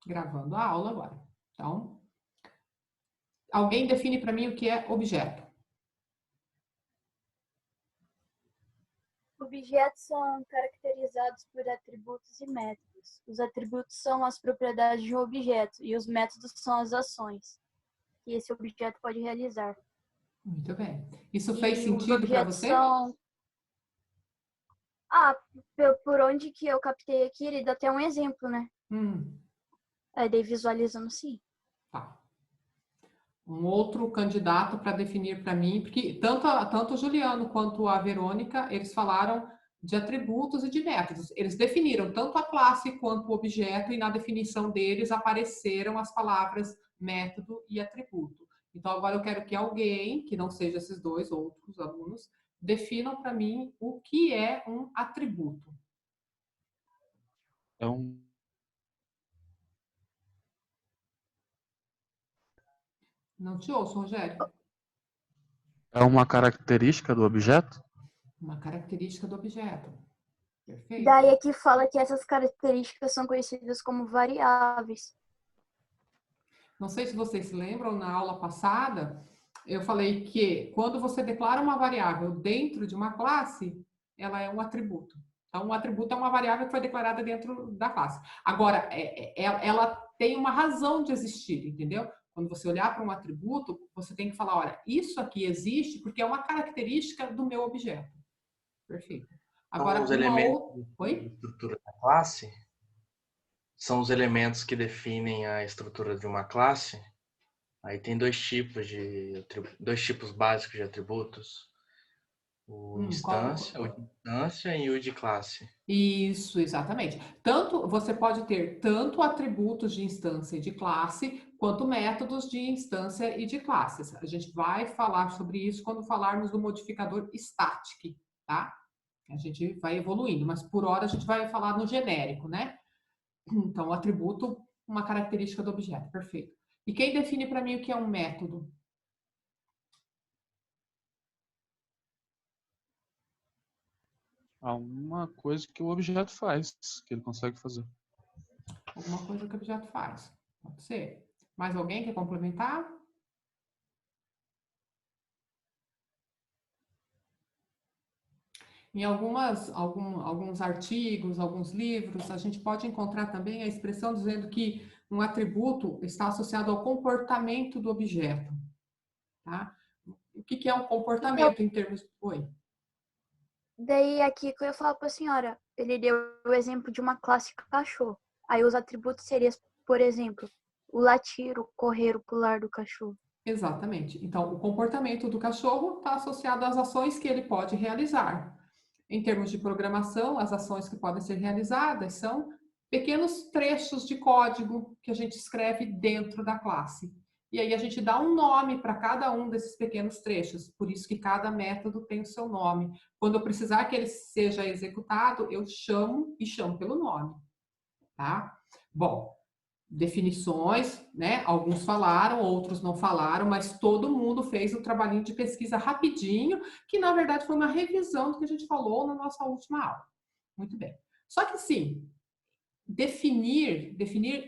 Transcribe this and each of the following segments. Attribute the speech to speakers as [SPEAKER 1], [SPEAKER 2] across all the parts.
[SPEAKER 1] Gravando a aula agora. Então, alguém define para mim o que é objeto.
[SPEAKER 2] Objetos são caracterizados por atributos e métodos. Os atributos são as propriedades de um objeto e os métodos são as ações que esse objeto pode realizar.
[SPEAKER 1] Muito bem. Isso fez
[SPEAKER 2] E os
[SPEAKER 1] sentido para
[SPEAKER 2] objetos
[SPEAKER 1] você?
[SPEAKER 2] são... Ah, por onde que eu captei aqui, ele dá até um exemplo, né? Aí daí visualizando sim.
[SPEAKER 1] Tá. Um outro candidato para definir para mim, porque tanto o Juliano quanto a Verônica, eles falaram de atributos e de métodos. Eles definiram tanto a classe quanto o objeto e na definição deles apareceram as palavras método e atributo. Então agora eu quero que alguém, que não seja esses dois outros alunos, definam para mim o que é um atributo.
[SPEAKER 3] É um
[SPEAKER 1] Não te ouço, Rogério.
[SPEAKER 3] É uma característica do objeto?
[SPEAKER 1] Uma característica do objeto. Perfeito.
[SPEAKER 2] Daí aqui fala que essas características são conhecidas como variáveis.
[SPEAKER 1] Não sei se vocês se lembram, na aula passada, eu falei que quando você declara uma variável dentro de uma classe, ela é um atributo. Então, um atributo é uma variável que foi declarada dentro da classe. Agora, ela tem uma razão de existir, entendeu? Quando você olhar para um atributo, você tem que falar, olha, isso aqui existe porque é uma característica do meu objeto. Perfeito. Agora,
[SPEAKER 4] São os
[SPEAKER 1] uma
[SPEAKER 4] elementos
[SPEAKER 1] outra...
[SPEAKER 4] da
[SPEAKER 1] Oi?
[SPEAKER 4] estrutura da classe? São os elementos que definem a estrutura de uma classe? Aí tem dois tipos básicos de atributos. O
[SPEAKER 1] Qual...
[SPEAKER 4] de instância e o de classe.
[SPEAKER 1] Isso, exatamente. Tanto você pode ter tanto atributos de instância e de classe, quanto métodos de instância e de classes. A gente vai falar sobre isso quando falarmos do modificador static, tá? A gente vai evoluindo, mas por hora a gente vai falar no genérico, né? Então, atributo, uma característica do objeto, perfeito. E quem define para mim o que é um método?
[SPEAKER 3] Alguma coisa que o objeto faz, que ele consegue fazer.
[SPEAKER 1] Alguma coisa que o objeto faz. Pode ser. Mais alguém quer complementar? Em alguns artigos, alguns livros, a gente pode encontrar também a expressão dizendo que um atributo está associado ao comportamento do objeto. Tá? O que é um comportamento em termos... Oi.
[SPEAKER 2] Daí aqui que eu falo para a senhora, ele deu o exemplo de uma classe cachorro. Aí os atributos seriam, por exemplo, o latir, o correr, o pular do cachorro.
[SPEAKER 1] Exatamente. Então, o comportamento do cachorro está associado às ações que ele pode realizar. Em termos de programação, as ações que podem ser realizadas são pequenos trechos de código que a gente escreve dentro da classe. E aí a gente dá um nome para cada um desses pequenos trechos, por isso que cada método tem o seu nome. Quando eu precisar que ele seja executado, eu chamo e chamo pelo nome, tá? Bom, definições, né? Alguns falaram, outros não falaram, mas todo mundo fez o trabalhinho de pesquisa rapidinho, que na verdade foi uma revisão do que a gente falou na nossa última aula. Muito bem. Só que sim, definir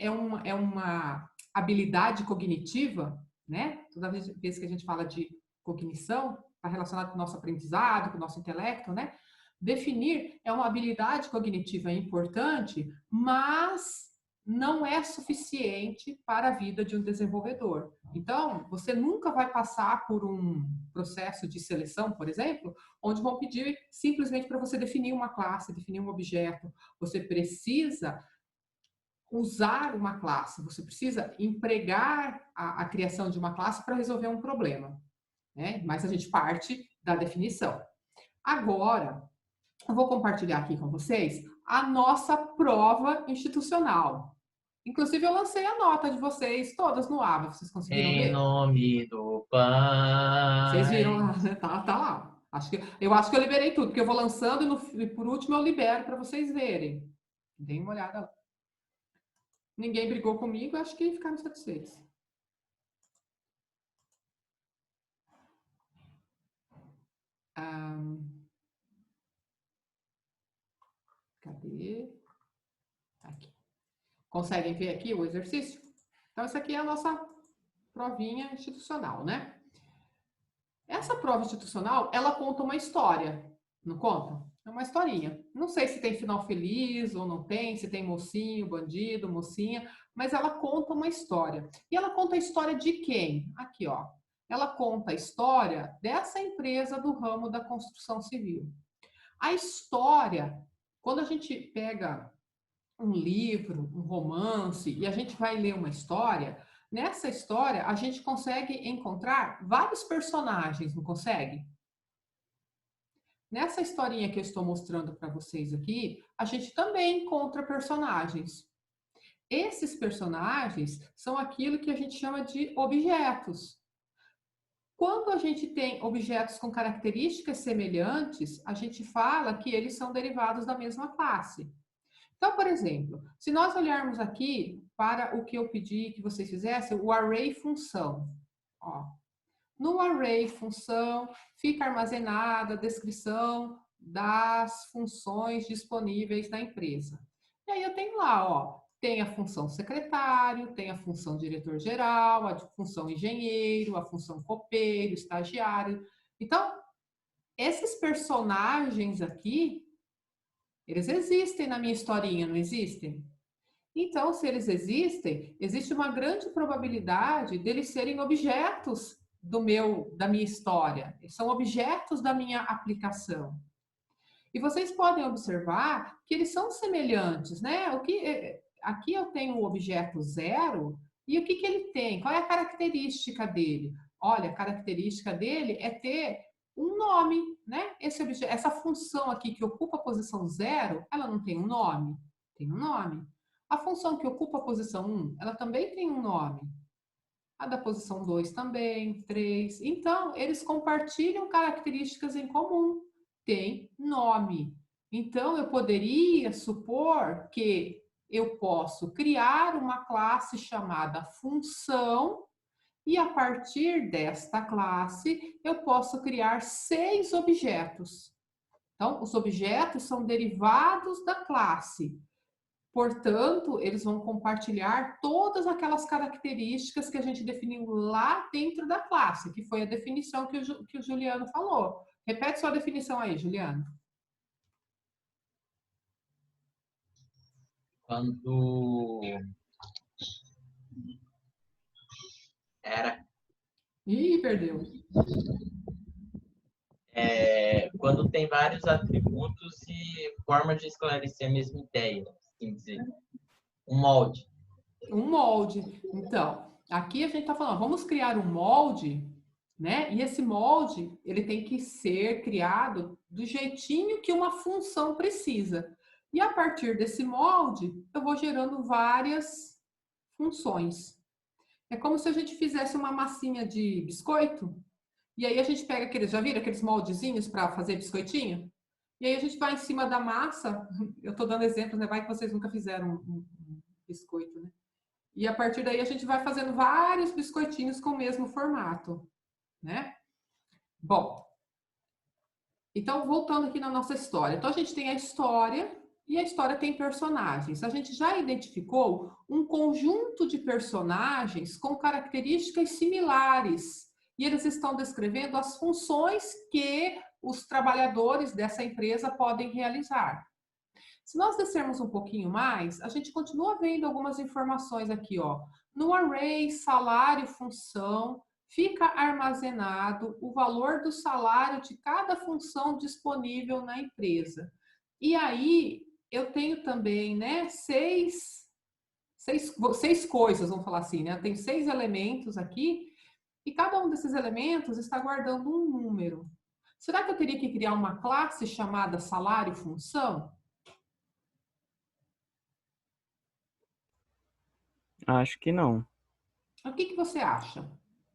[SPEAKER 1] é uma habilidade cognitiva, né? Toda vez que a gente fala de cognição, está relacionado com o nosso aprendizado, com o nosso intelecto, né? Definir é uma habilidade cognitiva importante, mas não é suficiente para a vida de um desenvolvedor. Então, você nunca vai passar por um processo de seleção, por exemplo, onde vão pedir simplesmente para você definir uma classe, definir um objeto. Você precisa usar uma classe, você precisa empregar a criação de uma classe para resolver um problema, né? Mas a gente parte da definição. Agora, eu vou compartilhar aqui com vocês a nossa prova institucional. Inclusive, eu lancei a nota de vocês todas no ABA, vocês conseguiram
[SPEAKER 5] Em
[SPEAKER 1] ver?
[SPEAKER 5] nome do Pai.
[SPEAKER 1] Vocês viram lá, né? Tá lá. Eu acho que eu liberei tudo, porque eu vou lançando e por último eu libero para vocês verem. Deem uma olhada lá. Ninguém brigou comigo, acho que ficaram satisfeitos. Cadê? Aqui. Conseguem ver aqui o exercício? Então, essa aqui é a nossa provinha institucional, né? Essa prova institucional, ela conta uma história, não conta? É uma historinha. Não sei se tem final feliz ou não tem, se tem mocinho, bandido, mocinha, mas ela conta uma história. E ela conta a história de quem? Aqui, ó. Ela conta a história dessa empresa do ramo da construção civil. A história, quando a gente pega um livro, um romance, e a gente vai ler uma história, nessa história a gente consegue encontrar vários personagens, não consegue? Nessa historinha que eu estou mostrando para vocês aqui, a gente também encontra personagens. Esses personagens são aquilo que a gente chama de objetos. Quando a gente tem objetos com características semelhantes, a gente fala que eles são derivados da mesma classe. Então, por exemplo, se nós olharmos aqui para o que eu pedi que vocês fizessem, o array função. Ó, no array função fica armazenada a descrição das funções disponíveis na empresa. E aí eu tenho lá, ó, tem a função secretário, tem a função diretor-geral, a função engenheiro, a função copeiro, estagiário. Então, esses personagens aqui, eles existem na minha historinha, não existem? Então, se eles existem, existe uma grande probabilidade deles serem objetos da minha história. São objetos da minha aplicação. E vocês podem observar que eles são semelhantes, né? Aqui eu tenho o objeto 0, e o que ele tem? Qual é a característica dele? Olha, a característica dele é ter um nome, né? Essa função aqui que ocupa a posição 0, ela não tem um nome? Tem um nome. A função que ocupa a posição 1, ela também tem um nome. A da posição 2 também, 3. Então, eles compartilham características em comum. Tem nome. Então, eu poderia supor que eu posso criar uma classe chamada função e, a partir desta classe, eu posso criar 6 objetos. Então, os objetos são derivados da classe. Portanto, eles vão compartilhar todas aquelas características que a gente definiu lá dentro da classe, que foi a definição que o Juliano falou. Repete sua definição aí, Juliano.
[SPEAKER 5] Quando era
[SPEAKER 1] Ih, perdeu.
[SPEAKER 5] quando tem vários atributos e forma de esclarecer a mesma ideia, assim dizer. Um molde.
[SPEAKER 1] Um molde. Então, aqui a gente está falando, vamos criar um molde, né? E esse molde, ele tem que ser criado do jeitinho que uma função precisa. E a partir desse molde, eu vou gerando várias funções. É como se a gente fizesse uma massinha de biscoito, e aí a gente pega aqueles, já viram aqueles moldezinhos para fazer biscoitinho? E aí a gente vai em cima da massa, eu estou dando exemplos, né? Vai que vocês nunca fizeram um biscoito, né? E a partir daí a gente vai fazendo vários biscoitinhos com o mesmo formato, né? Bom, então voltando aqui na nossa história. Então a gente tem a história e a história tem personagens. A gente já identificou um conjunto de personagens com características similares e eles estão descrevendo as funções que os trabalhadores dessa empresa podem realizar. Se nós descermos um pouquinho mais, a gente continua vendo algumas informações aqui, ó. No array salário função, fica armazenado o valor do salário de cada função disponível na empresa. E aí, eu tenho também, né, seis coisas, vamos falar assim, né? Eu tenho 6 elementos aqui, e cada um desses elementos está guardando um número. Será que eu teria que criar uma classe chamada salário função?
[SPEAKER 6] Acho que não.
[SPEAKER 1] O que você acha?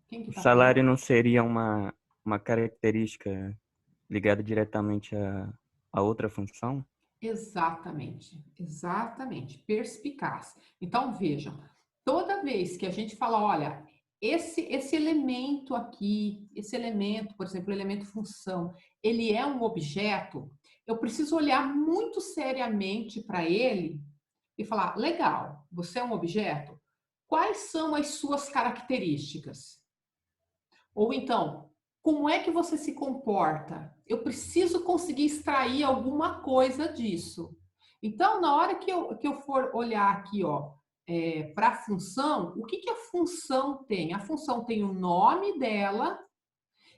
[SPEAKER 1] Quem que
[SPEAKER 6] O
[SPEAKER 1] tá
[SPEAKER 6] salário
[SPEAKER 1] falando?
[SPEAKER 6] não seria uma característica ligada diretamente a outra função?
[SPEAKER 1] Exatamente, exatamente, perspicaz. Então, vejam, toda vez que a gente fala, olha, esse elemento aqui, esse elemento, por exemplo, o elemento função, ele é um objeto, eu preciso olhar muito seriamente para ele e falar, legal, você é um objeto? Quais são as suas características? Ou então, como é que você se comporta? Eu preciso conseguir extrair alguma coisa disso. Então, na hora que eu for olhar aqui, ó, para a função, o que, que a função tem? A função tem o nome dela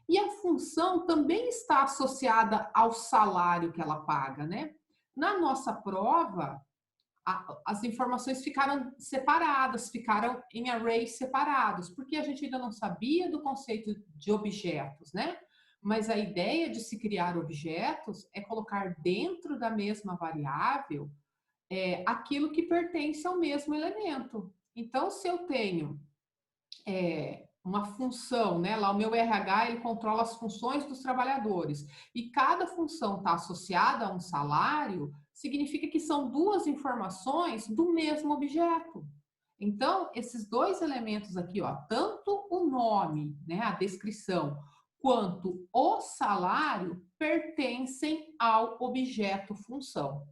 [SPEAKER 1] e a função também está associada ao salário que ela paga, né? Na nossa prova, as informações ficaram separadas, ficaram em arrays separados, porque a gente ainda não sabia do conceito de objetos, né? Mas a ideia de se criar objetos é colocar dentro da mesma variável aquilo que pertence ao mesmo elemento. Então, se eu tenho uma função, né? Lá o meu RH, ele controla as funções dos trabalhadores. E cada função está associada a um salário, significa que são duas informações do mesmo objeto. Então, esses dois elementos aqui, ó, tanto o nome, né, a descrição, quanto o salário, pertencem ao objeto função.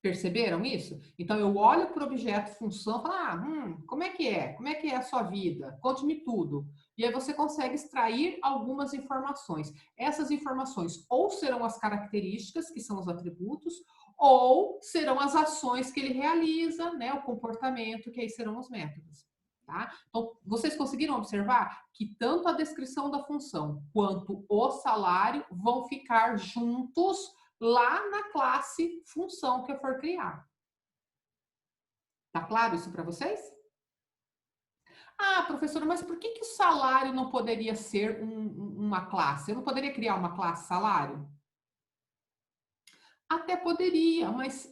[SPEAKER 1] Perceberam isso? Então, eu olho para o objeto função e falo, como é que é? Como é que é a sua vida? Conte-me tudo. E aí você consegue extrair algumas informações. Essas informações ou serão as características, que são os atributos, ou serão as ações que ele realiza, né? O comportamento, que aí serão os métodos. Tá? Então, vocês conseguiram observar que tanto a descrição da função quanto o salário vão ficar juntos lá na classe função que eu for criar. Tá claro isso para vocês? Ah, professora, mas por que o salário não poderia ser uma classe? Eu não poderia criar uma classe salário? Até poderia, mas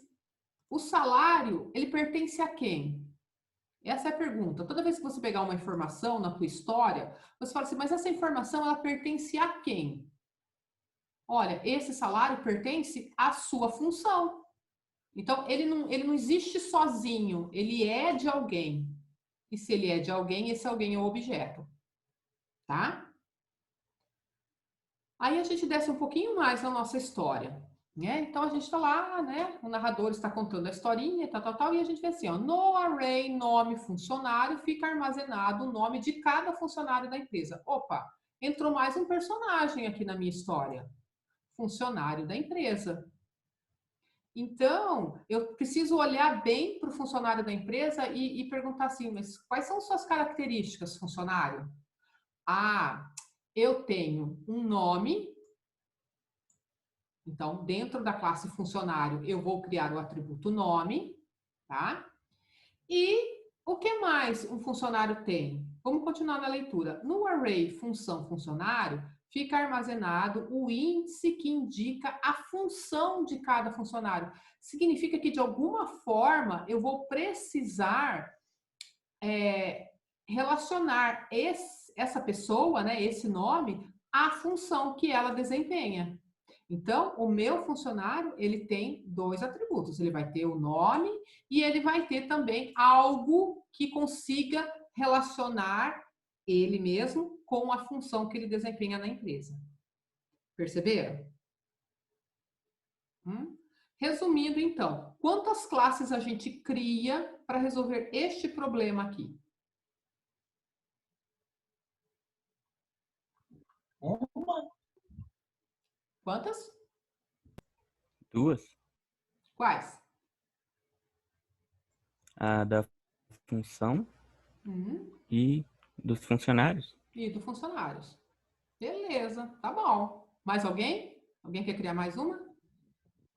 [SPEAKER 1] o salário, ele pertence a quem? Essa é a pergunta. Toda vez que você pegar uma informação na tua história, você fala assim, mas essa informação, ela pertence a quem? Olha, esse salário pertence à sua função. Então, ele não existe sozinho, ele é de alguém. E se ele é de alguém, esse alguém é o objeto. Tá? Aí a gente desce um pouquinho mais na nossa história. Né? Então, a gente está lá, né? O narrador está contando a historinha, tal, e a gente vê assim, ó, no array nome funcionário fica armazenado o nome de cada funcionário da empresa. Opa, entrou mais um personagem aqui na minha história. Funcionário da empresa. Então, eu preciso olhar bem para o funcionário da empresa e perguntar assim, mas quais são suas características, funcionário? Ah, eu tenho um nome. Então, dentro da classe funcionário, eu vou criar o atributo nome, tá? E o que mais um funcionário tem? Vamos continuar na leitura. No array função funcionário, fica armazenado o índice que indica a função de cada funcionário. Significa que, de alguma forma, eu vou precisar relacionar essa pessoa, né, esse nome, à função que ela desempenha. Então, o meu funcionário, ele tem dois atributos. Ele vai ter o nome e ele vai ter também algo que consiga relacionar ele mesmo com a função que ele desempenha na empresa. Perceberam? Resumindo, então, quantas classes a gente cria para resolver este problema aqui?
[SPEAKER 5] Uma.
[SPEAKER 1] Quantas?
[SPEAKER 6] 2.
[SPEAKER 1] Quais?
[SPEAKER 6] A da função e dos funcionários.
[SPEAKER 1] E do funcionários. Beleza, tá bom. Mais alguém? Alguém quer criar mais uma?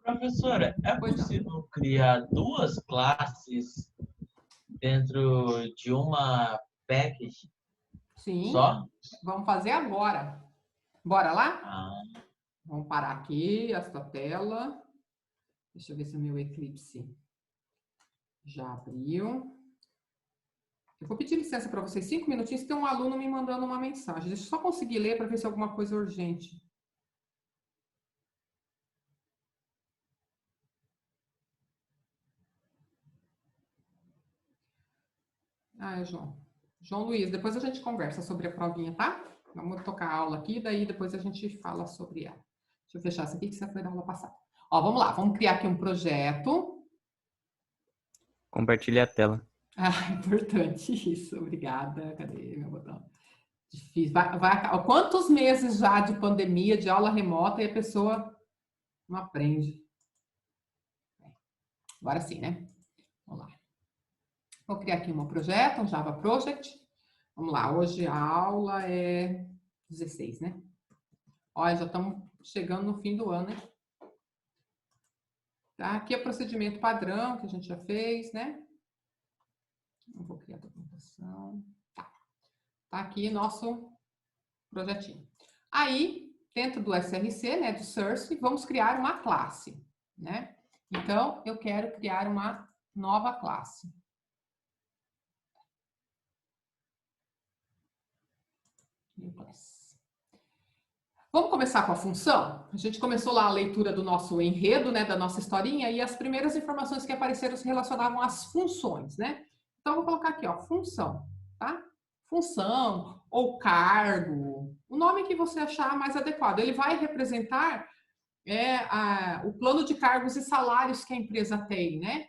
[SPEAKER 5] Professora, é
[SPEAKER 1] Pois não.
[SPEAKER 5] possível criar duas classes dentro de uma package
[SPEAKER 1] Sim.
[SPEAKER 5] só?
[SPEAKER 1] Vamos fazer agora. Bora lá?
[SPEAKER 5] Ah,
[SPEAKER 1] Vamos parar aqui esta tela. Deixa eu ver se o meu Eclipse já abriu. Eu vou pedir licença para vocês 5 minutinhos. Tem um aluno me mandando uma mensagem. Deixa eu só conseguir ler para ver se é alguma coisa urgente. Ah, é João. João Luiz, depois a gente conversa sobre a provinha, tá? Vamos tocar a aula aqui, daí depois a gente fala sobre ela. Deixa eu fechar isso aqui que você foi da aula passada. Ó, vamos lá, vamos criar aqui um projeto.
[SPEAKER 6] Compartilhe a tela.
[SPEAKER 1] Ah, importante isso. Obrigada. Cadê meu botão? Difícil. Quantos meses já de pandemia, de aula remota, e a pessoa não aprende? Agora sim, né? Vamos lá. Vou criar aqui um projeto, um Java Project. Vamos lá, hoje a aula é 16, né? Olha, já estamos chegando no fim do ano, né? Tá? Aqui é o procedimento padrão que a gente já fez, né? Eu vou criar a documentação. Tá aqui nosso projetinho. Aí, dentro do SRC, né, do Source, vamos criar uma classe, né? Então, eu quero criar uma nova classe. Vamos começar com a função? A gente começou lá a leitura do nosso enredo, né, da nossa historinha, e as primeiras informações que apareceram se relacionavam às funções, né? Então, vou colocar aqui, ó, função, tá? Função ou cargo, o nome que você achar mais adequado. Ele vai representar o plano de cargos e salários que a empresa tem, né?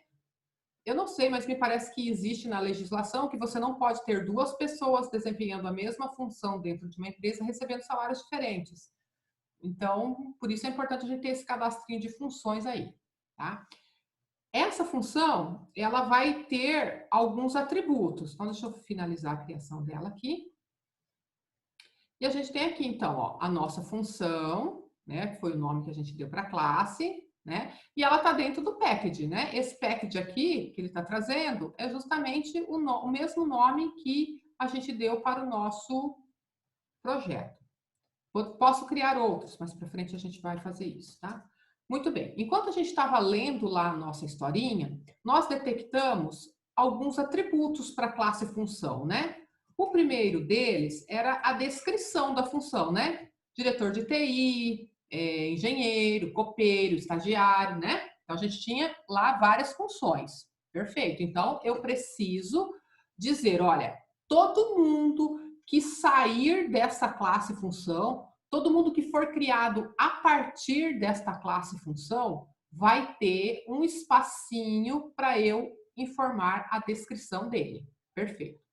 [SPEAKER 1] Eu não sei, mas me parece que existe na legislação que você não pode ter duas pessoas desempenhando a mesma função dentro de uma empresa recebendo salários diferentes. Então, por isso é importante a gente ter esse cadastrinho de funções aí, tá? Essa função, ela vai ter alguns atributos. Então, deixa eu finalizar a criação dela aqui. E a gente tem aqui, então, ó, a nossa função, né? Que foi o nome que a gente deu para a classe, né? E ela está dentro do package, né? Esse package aqui, que ele está trazendo, é justamente o mesmo nome que a gente deu para o nosso projeto. Posso criar outros, mas para frente a gente vai fazer isso, tá? Muito bem. Enquanto a gente estava lendo lá a nossa historinha, nós detectamos alguns atributos para a classe função, né? O primeiro deles era a descrição da função, né? Diretor de TI, engenheiro, copeiro, estagiário, né? Então, a gente tinha lá várias funções. Perfeito. Então, eu preciso dizer, olha, todo mundo que sair dessa classe função, todo mundo que for criado a partir desta classe função, vai ter um espacinho para eu informar a descrição dele. Perfeito.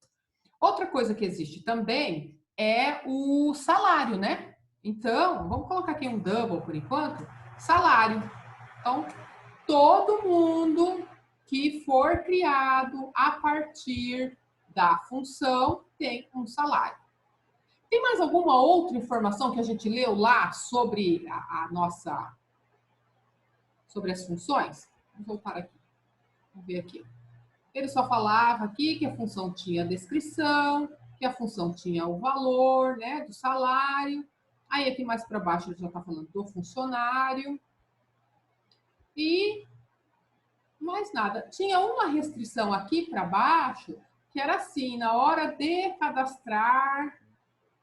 [SPEAKER 1] Outra coisa que existe também é o salário, né? Então, vamos colocar aqui um double por enquanto. Salário. Então, todo mundo que for criado a partir da função tem um salário. Tem mais alguma outra informação que a gente leu lá sobre sobre as funções? Vamos voltar aqui. Vamos ver aqui. Ele só falava aqui que a função tinha a descrição, que a função tinha o valor, né, do salário. Aí aqui mais para baixo ele já está falando do funcionário. E mais nada. Tinha uma restrição aqui para baixo, que era assim, na hora de cadastrar,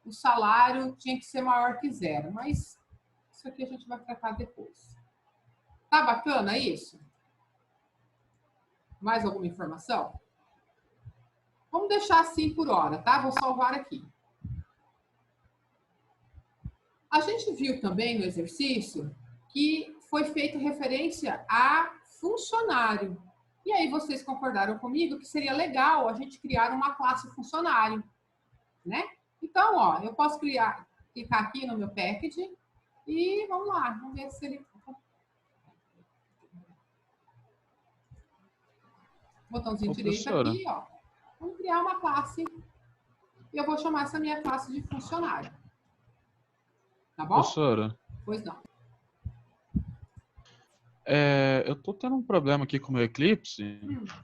[SPEAKER 1] o salário tinha que ser maior que 0. Mas isso aqui a gente vai tratar depois. Tá bacana isso? Mais alguma informação? Vamos deixar assim por hora, tá? Vou salvar aqui. A gente viu também no exercício que foi feita referência a funcionário. E aí vocês concordaram comigo que seria legal a gente criar uma classe funcionário, né? Então, ó, eu posso clicar aqui no meu package e vamos lá, vamos ver se ele... Botãozinho direito aqui, ó. Vamos criar uma classe e eu vou chamar essa minha classe de funcionário. Tá bom?
[SPEAKER 3] Professora,
[SPEAKER 1] Pois não.
[SPEAKER 3] eu tô tendo um problema aqui com o meu Eclipse,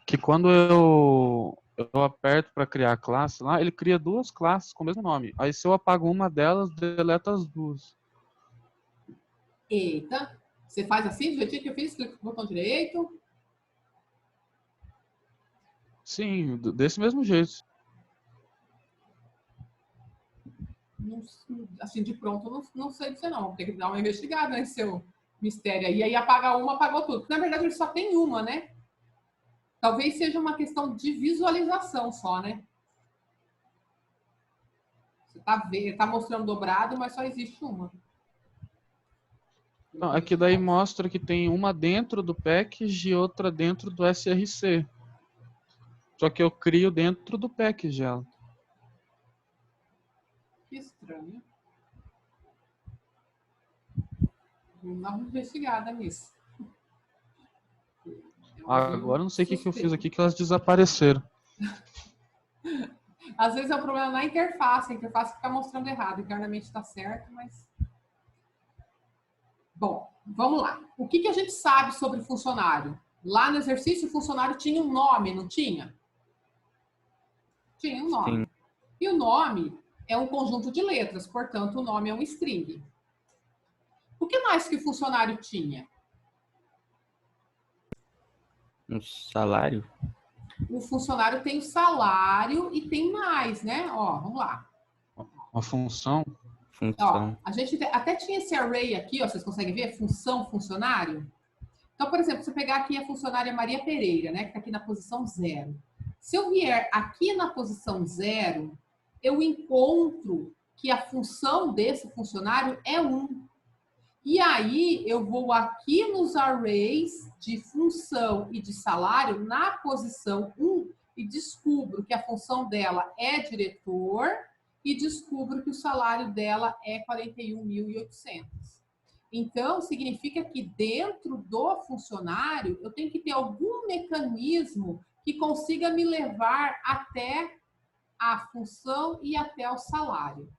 [SPEAKER 3] que quando eu aperto para criar a classe lá, ele cria duas classes com o mesmo nome. Aí se eu apago uma delas, deleta as duas.
[SPEAKER 1] Eita. Você faz assim, do jeitinho que eu fiz, clica no botão direito.
[SPEAKER 3] Sim, desse mesmo jeito.
[SPEAKER 1] Assim, de pronto, não sei dizer não. Tem que dar uma investigada nesse seu mistério aí. Aí apaga uma, apagou tudo. Porque, na verdade, ele só tem uma, né? Talvez seja uma questão de visualização só, né? Você tá mostrando dobrado, mas só existe uma.
[SPEAKER 3] Não, aqui daí mostra que tem uma dentro do package e outra dentro do SRC. Só que eu crio dentro do package ela.
[SPEAKER 1] Que estranho. Vamos dar uma investigada nisso.
[SPEAKER 3] Agora eu não sei o que eu fiz
[SPEAKER 1] Suspeito.
[SPEAKER 3] aqui que elas desapareceram.
[SPEAKER 1] Às vezes é um problema na interface. A interface fica mostrando errado. Internamente está certo, mas... Bom, vamos lá. O que a gente sabe sobre funcionário? Lá no exercício, o funcionário tinha um nome, não tinha? Tinha um nome.
[SPEAKER 6] Sim.
[SPEAKER 1] E o nome é um conjunto de letras, portanto, o nome é um string. O que mais que o funcionário tinha?
[SPEAKER 6] Um salário?
[SPEAKER 1] O funcionário tem o salário e tem mais, né? Ó, vamos lá.
[SPEAKER 3] Uma função.
[SPEAKER 1] Ó,
[SPEAKER 6] Função.
[SPEAKER 1] a gente até tinha esse array aqui, ó, vocês conseguem ver? Função, funcionário. Então, por exemplo, se eu pegar aqui a funcionária Maria Pereira, né, que está aqui na posição 0. Se eu vier aqui na posição 0, eu encontro que a função desse funcionário é 1. E aí, eu vou aqui nos arrays de função e de salário na posição 1 e descubro que a função dela é diretor e descubro que o salário dela é 41.800. Então, significa que dentro do funcionário, eu tenho que ter algum mecanismo que consiga me levar até a função e até o salário.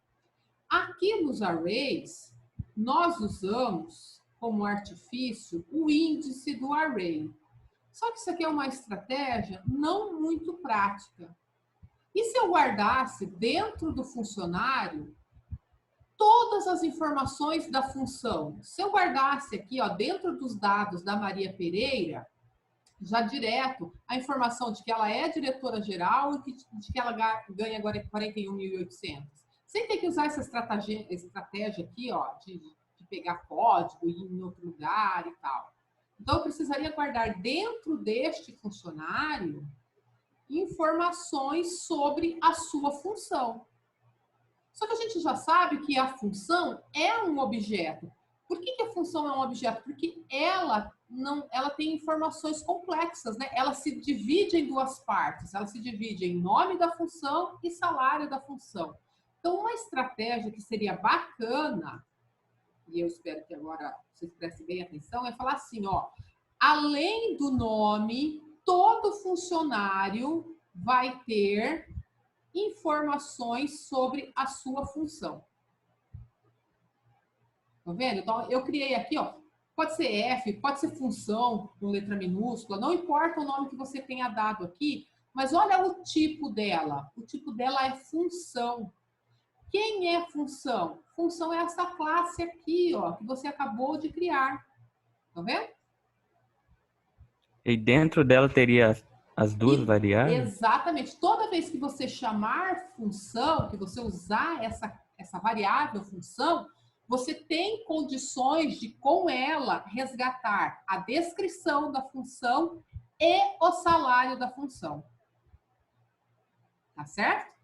[SPEAKER 1] Aqui nos arrays, nós usamos como artifício o índice do array. Só que isso aqui é uma estratégia não muito prática. E se eu guardasse dentro do funcionário todas as informações da função? Se eu guardasse aqui, ó, dentro dos dados da Maria Pereira, já direto, a informação de que ela é diretora-geral e de que ela ganha agora 41.800. Sem ter que usar essa estratégia aqui, ó, de pegar código e ir em outro lugar e tal. Então, eu precisaria guardar dentro deste funcionário informações sobre a sua função. Só que a gente já sabe que a função é um objeto. Por que a função é um objeto? Porque ela tem informações complexas, né? Ela se divide em duas partes. Ela se divide em nome da função e salário da função. Então, uma estratégia que seria bacana, e eu espero que agora vocês prestem bem atenção, é falar assim, ó, além do nome, todo funcionário vai ter informações sobre a sua função. Tá vendo? Então, eu criei aqui, ó, pode ser F, pode ser função com letra minúscula, não importa o nome que você tenha dado aqui, mas olha o tipo dela. O tipo dela é função. Quem é função? Função é essa classe aqui, ó, que você acabou de criar. Tá vendo?
[SPEAKER 6] E dentro dela teria as duas variáveis?
[SPEAKER 1] Exatamente. Toda vez que você chamar função, que você usar essa variável função, você tem condições de, com ela, resgatar a descrição da função e o salário da função. Tá certo?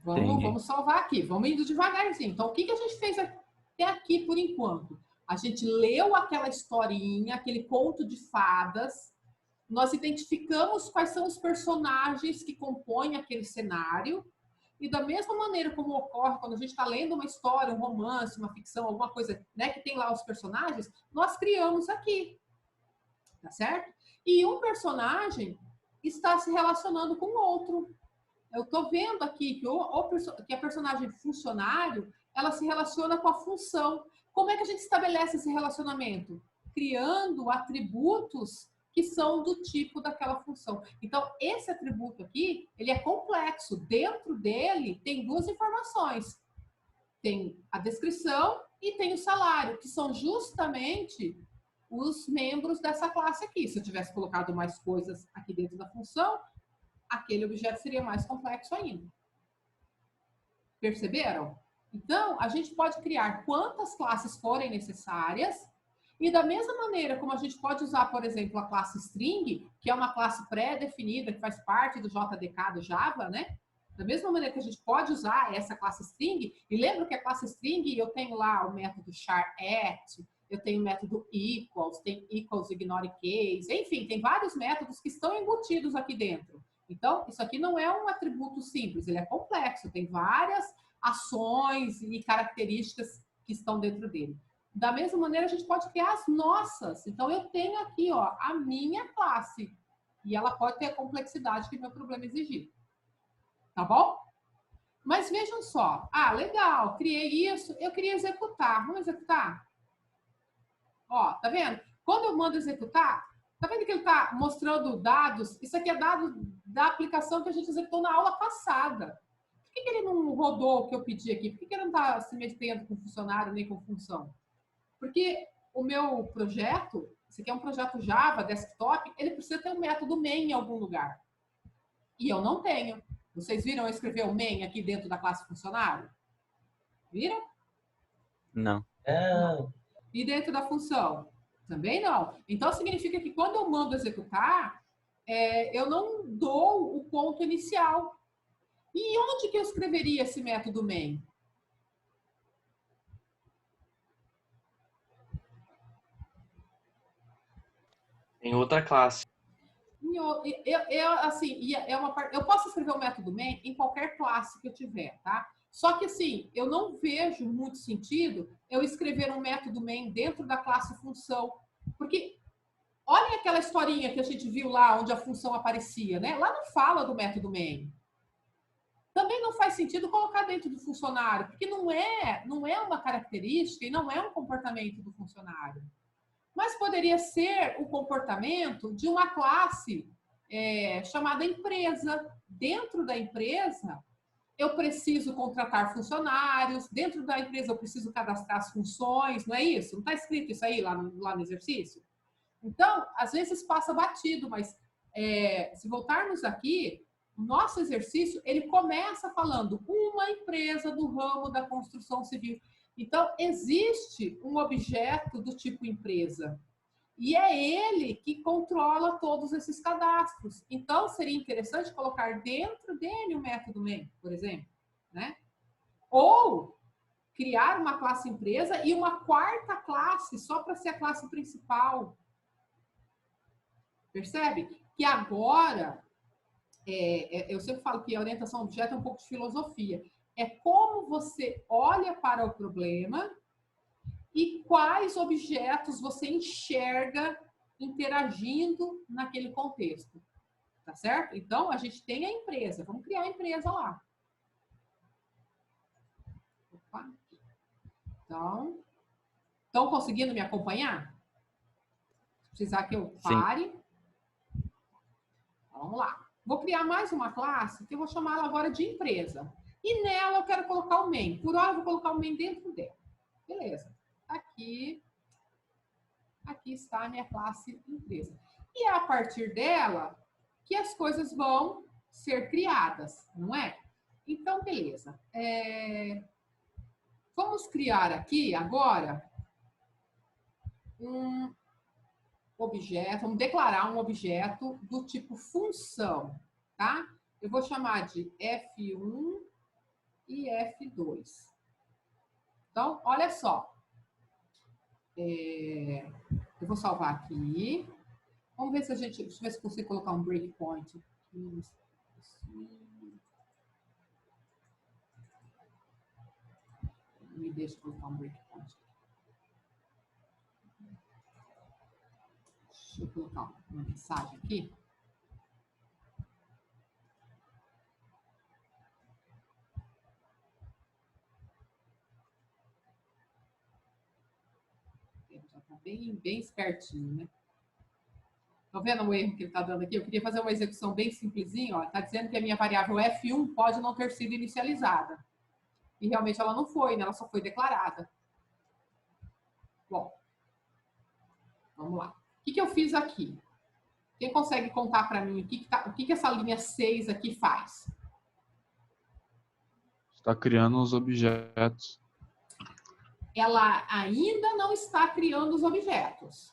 [SPEAKER 1] Vamos salvar aqui. Vamos indo devagarzinho. Então, o que a gente fez até aqui por enquanto? A gente leu aquela historinha, aquele conto de fadas. Nós identificamos quais são os personagens que compõem aquele cenário. E da mesma maneira como ocorre quando a gente está lendo uma história, um romance, uma ficção, alguma coisa, né, que tem lá os personagens, nós criamos aqui. Tá certo? E um personagem está se relacionando com o outro. Eu estou vendo aqui que a personagem funcionário, ela se relaciona com a função. Como é que a gente estabelece esse relacionamento? Criando atributos que são do tipo daquela função. Então, esse atributo aqui, ele é complexo. Dentro dele, tem duas informações. Tem a descrição e tem o salário, que são justamente os membros dessa classe aqui. Se eu tivesse colocado mais coisas aqui dentro da função, aquele objeto seria mais complexo ainda. Perceberam? Então, a gente pode criar quantas classes forem necessárias e da mesma maneira como a gente pode usar, por exemplo, a classe string, que é uma classe pré-definida, que faz parte do JDK do Java, né? Da mesma maneira que a gente pode usar essa classe string, e lembra que a classe string, eu tenho lá o método char@, eu tenho o método equals, tem equals ignore case, enfim, tem vários métodos que estão embutidos aqui dentro. Então, isso aqui não é um atributo simples, ele é complexo, tem várias ações e características que estão dentro dele. Da mesma maneira, a gente pode criar as nossas. Então, eu tenho aqui, ó, a minha classe. E ela pode ter a complexidade que meu problema exigir. Tá bom? Mas vejam só. Ah, legal, criei isso, eu queria executar. Vamos executar? Ó, tá vendo? Quando eu mando executar, tá vendo que ele tá mostrando dados? Isso aqui é dado da aplicação que a gente executou na aula passada. Por que ele não rodou o que eu pedi aqui? Por que ele não está se metendo com funcionário nem com função? Porque o meu projeto, esse aqui é um projeto Java, desktop, ele precisa ter um método main em algum lugar. E eu não tenho. Vocês viram eu escrever o main aqui dentro da classe funcionário? Viram?
[SPEAKER 6] Não.
[SPEAKER 5] Não.
[SPEAKER 1] E dentro da função? Também não. Então, significa que quando eu mando executar, eu não dou o ponto inicial. E onde que eu escreveria esse método main?
[SPEAKER 4] Em outra classe.
[SPEAKER 1] Eu posso escrever o método main em qualquer classe que eu tiver, tá? Só que assim, eu não vejo muito sentido eu escrever um método main dentro da classe função, porque olhem aquela historinha que a gente viu lá onde a função aparecia, né? Lá não fala do método main. Também não faz sentido colocar dentro do funcionário, porque não é uma característica e não é um comportamento do funcionário. Mas poderia ser o comportamento de uma classe chamada empresa. Dentro da empresa, eu preciso contratar funcionários, dentro da empresa eu preciso cadastrar as funções, não é isso? Não está escrito isso aí lá no exercício? Então, às vezes passa batido, mas se voltarmos aqui, o nosso exercício, ele começa falando uma empresa do ramo da construção civil. Então, existe um objeto do tipo empresa. E é ele que controla todos esses cadastros. Então, seria interessante colocar dentro dele o método main, por exemplo, né? Ou criar uma classe empresa e uma quarta classe só para ser a classe principal. Percebe? Que agora, eu sempre falo que a orientação a objeto é um pouco de filosofia. É como você olha para o problema e quais objetos você enxerga interagindo naquele contexto. Tá certo? Então, a gente tem a empresa. Vamos criar a empresa lá. Opa. Então, estão conseguindo me acompanhar? Se precisar que eu pare. Sim. Vamos lá. Vou criar mais uma classe que eu vou chamar ela agora de empresa. E nela eu quero colocar o main. Por hora eu vou colocar o main dentro dela. Beleza. Aqui está a minha classe empresa. E é a partir dela que as coisas vão ser criadas, não é? Então, beleza. Vamos criar aqui agora um objeto, vamos declarar um objeto do tipo função, tá? Eu vou chamar de F1 e F2. Então, olha só. Eu vou salvar aqui. Vamos ver se deixa eu ver se consigo colocar um breakpoint aqui. Me deixa colocar um breakpoint. Deixa eu colocar uma mensagem aqui. Já está bem espertinho, né? Estão vendo o erro que ele está dando aqui? Eu queria fazer uma execução bem simplesinha. Está dizendo que a minha variável F1 pode não ter sido inicializada. E realmente ela não foi, né? Ela só foi declarada. Bom, vamos lá. O que eu fiz aqui? Quem consegue contar para mim o que essa linha 6 aqui faz?
[SPEAKER 3] Está criando os objetos.
[SPEAKER 1] Ela ainda não está criando os objetos.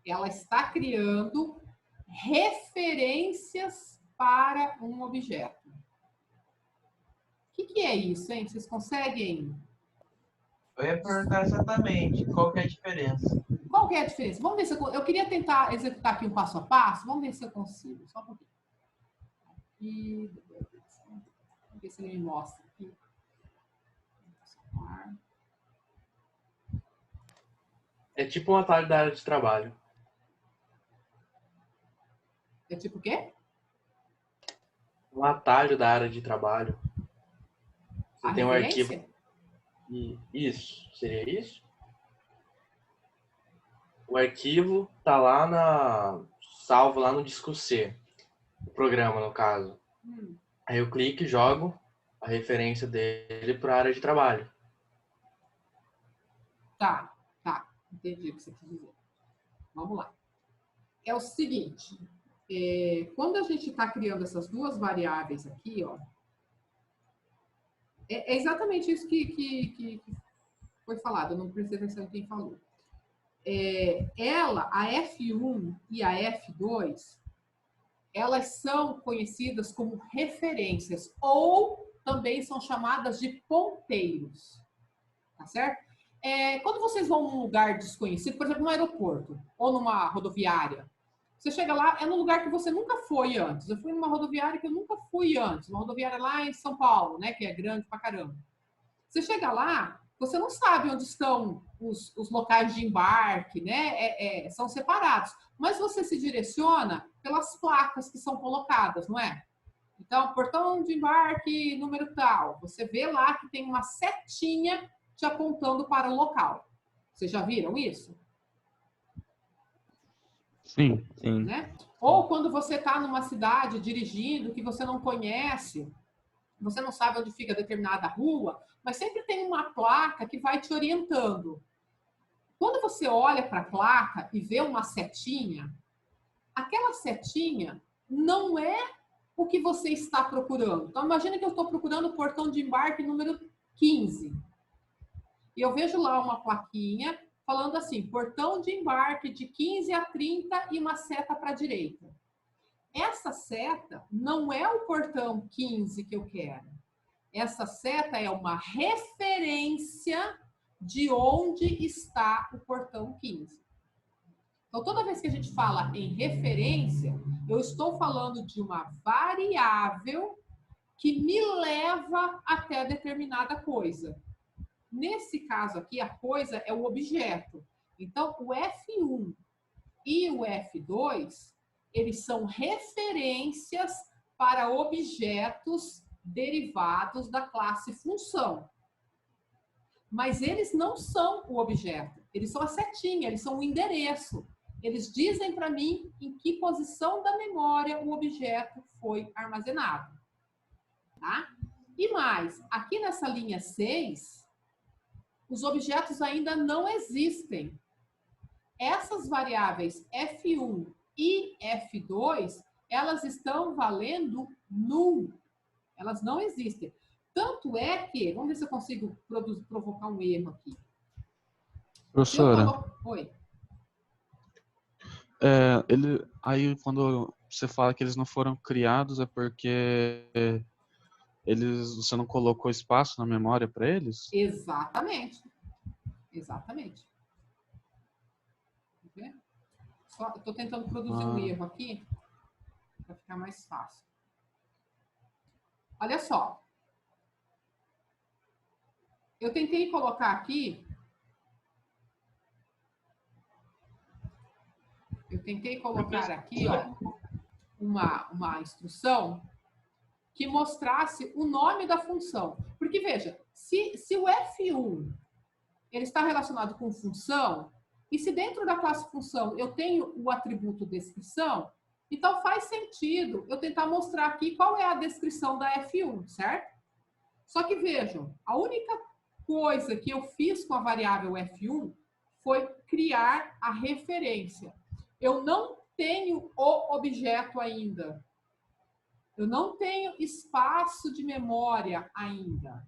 [SPEAKER 1] Ela está criando referências para um objeto. O que é isso, hein? Vocês conseguem?
[SPEAKER 5] Eu ia perguntar exatamente qual que é a diferença.
[SPEAKER 1] Qual que é a diferença? Vamos ver se eu queria tentar executar aqui um passo a passo. Vamos ver se eu consigo. Só um pouquinho. E vamos ver se ele me mostra aqui.
[SPEAKER 4] É tipo um atalho da área de trabalho.
[SPEAKER 1] É tipo o quê?
[SPEAKER 4] Um atalho da área de trabalho. Você
[SPEAKER 1] A
[SPEAKER 4] tem um
[SPEAKER 1] referência?
[SPEAKER 4] arquivo. Isso. Seria isso? O arquivo tá salvo lá no disco C. O programa, no caso. Aí eu clico e jogo a referência dele para a área de trabalho.
[SPEAKER 1] Tá. Entendi o que você quis dizer. Vamos lá. É o seguinte. Quando a gente está criando essas duas variáveis aqui, ó, é exatamente isso que foi falado. Eu não prestei atenção em quem falou. A F1 e a F2, elas são conhecidas como referências ou também são chamadas de ponteiros, tá certo? Quando vocês vão num lugar desconhecido, por exemplo, no aeroporto ou numa rodoviária, você chega lá, é num lugar que você nunca foi antes. Eu fui numa rodoviária que eu nunca fui antes, uma rodoviária lá em São Paulo, né, que é grande pra caramba. Você chega lá, você não sabe onde estão os locais de embarque, né? São separados. Mas você se direciona pelas placas que são colocadas, não é? Então, portão de embarque número tal. Você vê lá que tem uma setinha te apontando para o local. Vocês já viram isso?
[SPEAKER 3] Sim.
[SPEAKER 6] Sim.
[SPEAKER 1] Né? Ou quando você está numa cidade dirigindo que você não conhece, você não sabe onde fica determinada rua, mas sempre tem uma placa que vai te orientando. Quando você olha para a placa e vê uma setinha, aquela setinha não é o que você está procurando. Então, imagine que eu estou procurando o portão de embarque número 15. E eu vejo lá uma plaquinha falando assim, portão de embarque de 15 a 30 e uma seta para a direita. Essa seta não é o portão 15 que eu quero. Essa seta é uma referência de onde está o portão 15. Então, toda vez que a gente fala em referência, eu estou falando de uma variável que me leva até determinada coisa. Nesse caso aqui, a coisa é o objeto. Então, o F1 e o F2, eles são referências para objetos derivados da classe função. Mas eles não são o objeto, eles são a setinha, eles são o endereço. Eles dizem para mim em que posição da memória o objeto foi armazenado. Tá? E mais, aqui nessa linha 6, os objetos ainda não existem. Essas variáveis F1 e F2, elas estão valendo null. Elas não existem. Tanto é que, vamos ver se eu consigo provocar um erro aqui.
[SPEAKER 3] Professora,
[SPEAKER 1] Oi.
[SPEAKER 3] aí quando você fala que eles não foram criados, é porque você não colocou espaço na memória para eles?
[SPEAKER 1] Exatamente. Exatamente. Estou tentando produzir um erro aqui para ficar mais fácil. Olha só. Eu tentei colocar aqui. Ó, uma instrução que mostrasse o nome da função. Porque, veja, se o F1 ele está relacionado com função, e se dentro da classe função eu tenho o atributo descrição, então faz sentido eu tentar mostrar aqui qual é a descrição da F1, certo? Só que vejam, a única coisa que eu fiz com a variável F1 foi criar a referência. Eu não tenho o objeto ainda. Eu não tenho espaço de memória ainda.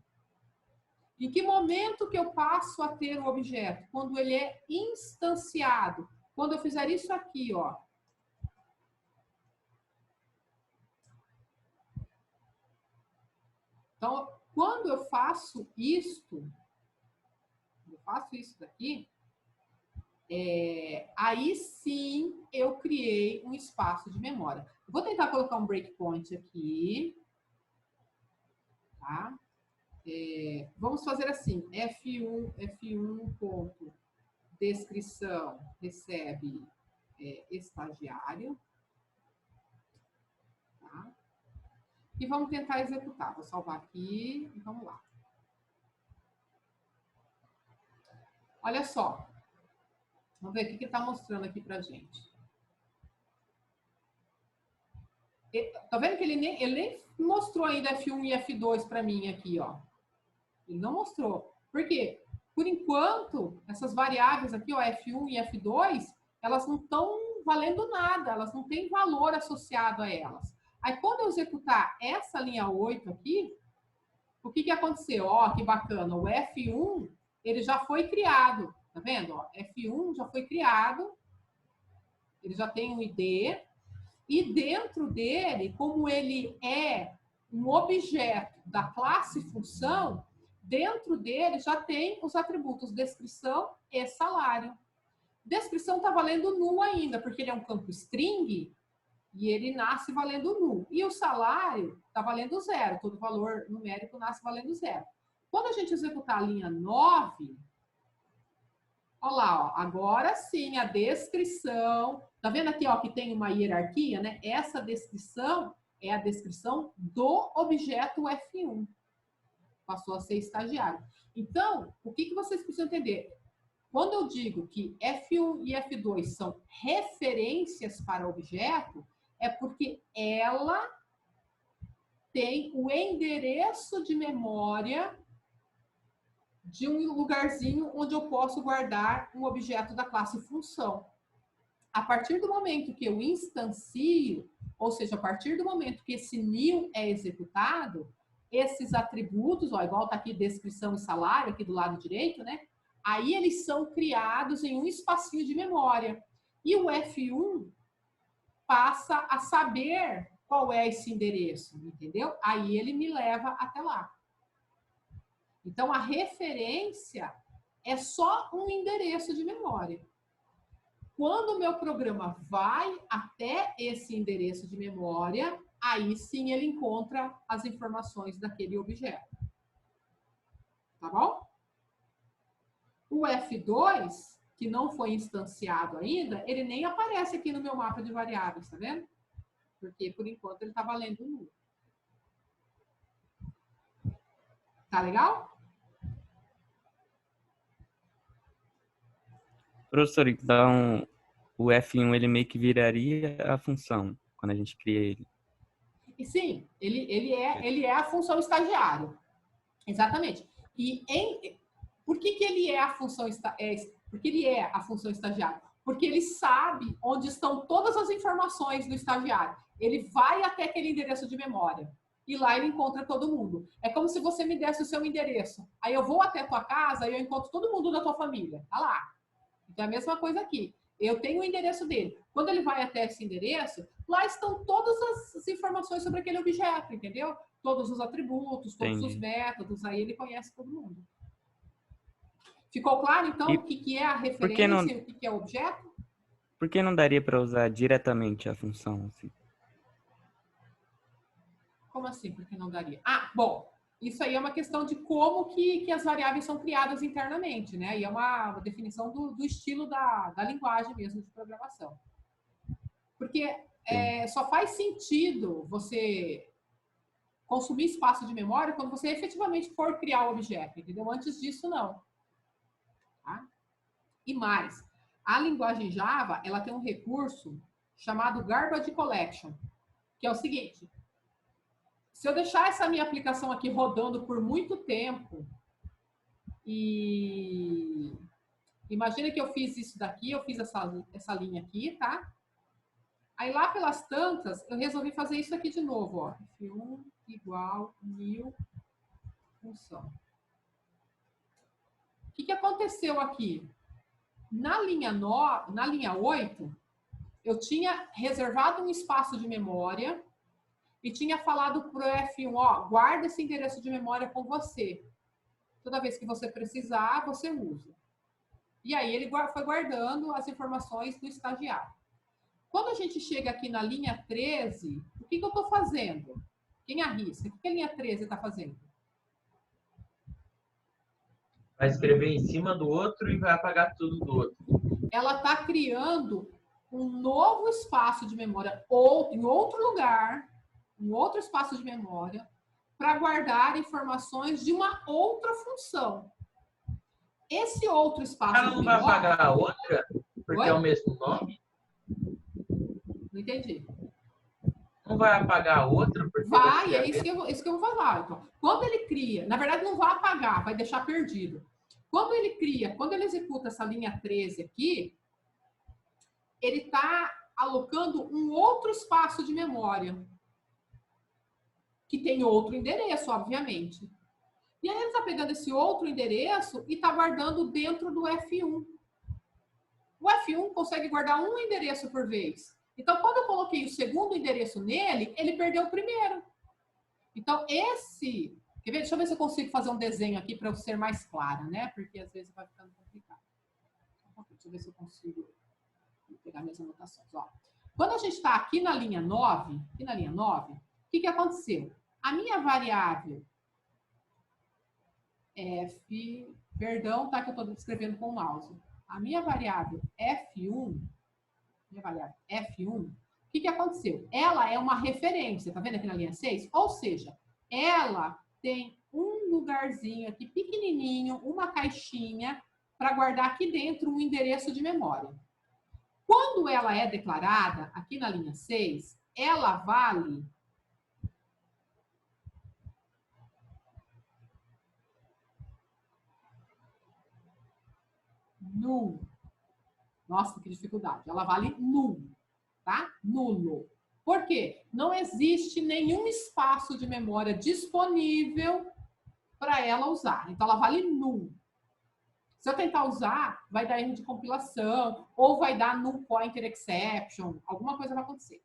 [SPEAKER 1] Em que momento que eu passo a ter o objeto? Quando ele é instanciado. Quando eu fizer isso aqui, ó. Então, quando eu faço isto, faço isso daqui, aí sim eu criei um espaço de memória. Vou tentar colocar um breakpoint aqui. Tá? Vamos fazer assim, F1 ponto, descrição, recebe estagiário. Tá? E vamos tentar executar. Vou salvar aqui e vamos lá. Olha só. Vamos ver o que ele está mostrando aqui para a gente. Tá vendo que ele nem mostrou ainda F1 e F2 para mim aqui, ó. Ele não mostrou. Por quê? Por enquanto, essas variáveis aqui, ó, F1 e F2, elas não estão valendo nada, elas não têm valor associado a elas. Aí, quando eu executar essa linha 8 aqui, o que aconteceu? Ó, que bacana, o F1, ele já foi criado, tá vendo? Ó, F1 já foi criado, ele já tem um ID, e dentro dele, como ele é um objeto da classe função, dentro dele já tem os atributos descrição e salário. Descrição está valendo null ainda, porque ele é um campo string e ele nasce valendo null. E o salário está valendo 0, todo valor numérico nasce valendo 0. Quando a gente executar a linha 9, olha lá, ó, agora sim a descrição. Tá vendo aqui, ó, que tem uma hierarquia, né? Essa descrição é a descrição do objeto F1. Passou a ser estagiário. Então, o que vocês precisam entender? Quando eu digo que F1 e F2 são referências para objeto, é porque ela tem o endereço de memória de um lugarzinho onde eu posso guardar um objeto da classe função. A partir do momento que eu instancio, ou seja, a partir do momento que esse new é executado, esses atributos, ó, igual está aqui descrição e salário, aqui do lado direito, né? Aí eles são criados em um espacinho de memória. E o F1 passa a saber qual é esse endereço, entendeu? Aí ele me leva até lá. Então, a referência é só um endereço de memória. Quando o meu programa vai até esse endereço de memória, aí sim ele encontra as informações daquele objeto. Tá bom? O F2, que não foi instanciado ainda, ele nem aparece aqui no meu mapa de variáveis, tá vendo? Porque, por enquanto, ele está valendo null. Tá legal?
[SPEAKER 6] Professor, então o F1 ele meio que viraria a função quando a gente cria ele.
[SPEAKER 1] E sim, ele é a função estagiário. Exatamente. Por que ele é a função porque ele é a função estagiário? Porque ele sabe onde estão todas as informações do estagiário. Ele vai até aquele endereço de memória. E lá ele encontra todo mundo. É como se você me desse o seu endereço. Aí eu vou até a tua casa e eu encontro todo mundo da tua família. Tá lá. Então é a mesma coisa aqui. Eu tenho o endereço dele. Quando ele vai até esse endereço, lá estão todas as informações sobre aquele objeto, entendeu? Todos os atributos, todos os métodos, aí ele conhece todo mundo. Ficou claro, então, o que é a referência e o que é o objeto?
[SPEAKER 6] Por que não daria para usar diretamente a função? Assim?
[SPEAKER 1] Como assim, por que não daria? Ah, bom, isso aí é uma questão de como que as variáveis são criadas internamente, né? E é uma definição do estilo da linguagem mesmo de programação. Porque só faz sentido você consumir espaço de memória quando você efetivamente for criar o objeto, entendeu? Antes disso, não. Tá? E mais, a linguagem Java, ela tem um recurso chamado Garbage Collection, que é o seguinte: se eu deixar essa minha aplicação aqui rodando por muito tempo, e imagina que eu fiz isso daqui, eu fiz essa linha aqui, tá? Aí lá pelas tantas, eu resolvi fazer isso aqui de novo, ó. F1 igual new função. O que aconteceu aqui? Na linha 8, eu tinha reservado um espaço de memória e tinha falado para o F1, ó, guarda esse endereço de memória com você. Toda vez que você precisar, você usa. E aí ele foi guardando as informações do estagiário. Quando a gente chega aqui na linha 13, o que eu estou fazendo? Quem arrisca? O que a linha 13 está fazendo?
[SPEAKER 5] Vai escrever em cima do outro e vai apagar tudo do outro.
[SPEAKER 1] Ela está criando um novo espaço de memória, ou em outro lugar, um outro espaço de memória, para guardar informações de uma outra função. Esse outro espaço
[SPEAKER 5] Ela
[SPEAKER 1] de
[SPEAKER 5] não vai
[SPEAKER 1] memória...
[SPEAKER 5] apagar a outra, porque
[SPEAKER 1] Oi?
[SPEAKER 5] é o mesmo nome?
[SPEAKER 1] Não entendi.
[SPEAKER 5] Não vai apagar a outra, porque
[SPEAKER 1] Vai,
[SPEAKER 5] ser
[SPEAKER 1] é
[SPEAKER 5] a
[SPEAKER 1] isso que eu vou falar. Então, quando ele cria, na verdade não vai apagar, vai deixar perdido. Quando ele cria, quando ele executa essa linha 13 aqui, ele está alocando um outro espaço de memória, que tem outro endereço, obviamente. E aí ele está pegando esse outro endereço e está guardando dentro do F1. O F1 consegue guardar um endereço por vez. Então, quando eu coloquei o segundo endereço nele, ele perdeu o primeiro. Então, esse... Quer ver? Deixa eu ver se eu consigo fazer um desenho aqui para eu ser mais clara, né? Porque às vezes vai ficando complicado. Deixa eu ver se eu consigo pegar minhas anotações. Ó. Quando a gente está aqui na linha 9, o que aconteceu? A minha variável F... Perdão, tá? Que eu estou escrevendo com o mouse. A minha variável F1, o que aconteceu? Ela é uma referência, tá vendo aqui na linha 6? Ou seja, ela tem um lugarzinho aqui pequenininho, uma caixinha, para guardar aqui dentro um endereço de memória. Quando ela é declarada, aqui na linha 6, ela vale... null. Nossa, que dificuldade. Ela vale null, tá? Nulo. Por quê? Não existe nenhum espaço de memória disponível para ela usar. Então, ela vale null. Se eu tentar usar, vai dar erro de compilação ou vai dar null pointer exception. Alguma coisa vai acontecer.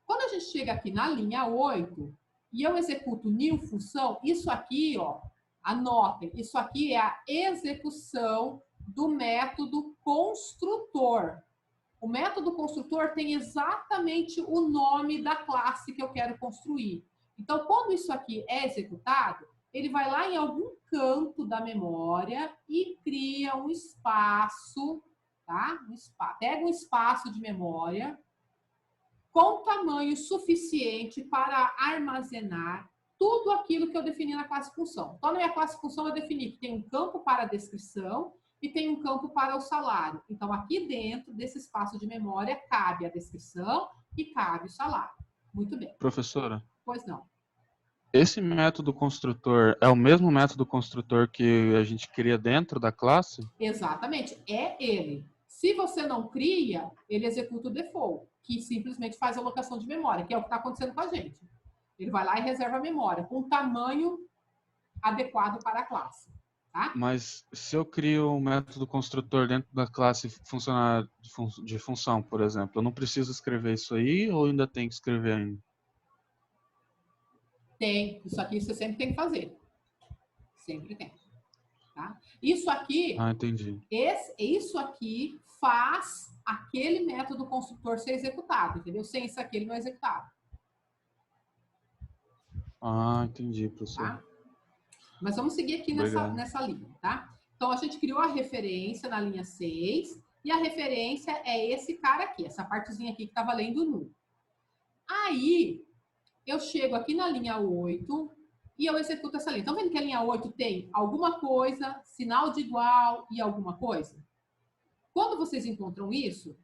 [SPEAKER 1] Quando a gente chega aqui na linha 8 e eu executo new função, isso aqui, ó, anotem, isso aqui é a execução do método construtor. O método construtor tem exatamente o nome da classe que eu quero construir. Então, quando isso aqui é executado, ele vai lá em algum canto da memória e cria um espaço, tá? Pega um espaço de memória com tamanho suficiente para armazenar tudo aquilo que eu defini na classe função. Então, na minha classe função, eu defini que tem um campo para a descrição e tem um campo para o salário. Então, aqui dentro desse espaço de memória, cabe a descrição e cabe o salário. Muito bem.
[SPEAKER 3] Professora,
[SPEAKER 1] Pois não.
[SPEAKER 3] esse método construtor é o mesmo método construtor que a gente cria dentro da classe?
[SPEAKER 1] Exatamente, é ele. Se você não cria, ele executa o default, que simplesmente faz a alocação de memória, que é o que está acontecendo com a gente. Ele vai lá e reserva a memória com tamanho adequado para a classe. Tá?
[SPEAKER 3] Mas se eu crio um método construtor dentro da classe funcionário de função, por exemplo, eu não preciso escrever isso aí ou ainda tem que escrever ainda?
[SPEAKER 1] Tem. Isso aqui você sempre tem que fazer. Sempre tem. Tá? Isso aqui,
[SPEAKER 3] Ah, entendi.
[SPEAKER 1] isso aqui faz aquele método construtor ser executado, entendeu? Sem isso aqui ele não é executado.
[SPEAKER 3] Ah, entendi, professor.
[SPEAKER 1] Tá? Mas vamos seguir aqui nessa linha, tá? Então, a gente criou a referência na linha 6, e a referência é esse cara aqui, essa partezinha aqui que tá valendo null. Aí, eu chego aqui na linha 8 e eu executo essa linha. Estão vendo que a linha 8 tem alguma coisa, sinal de igual e alguma coisa? Quando vocês encontram isso,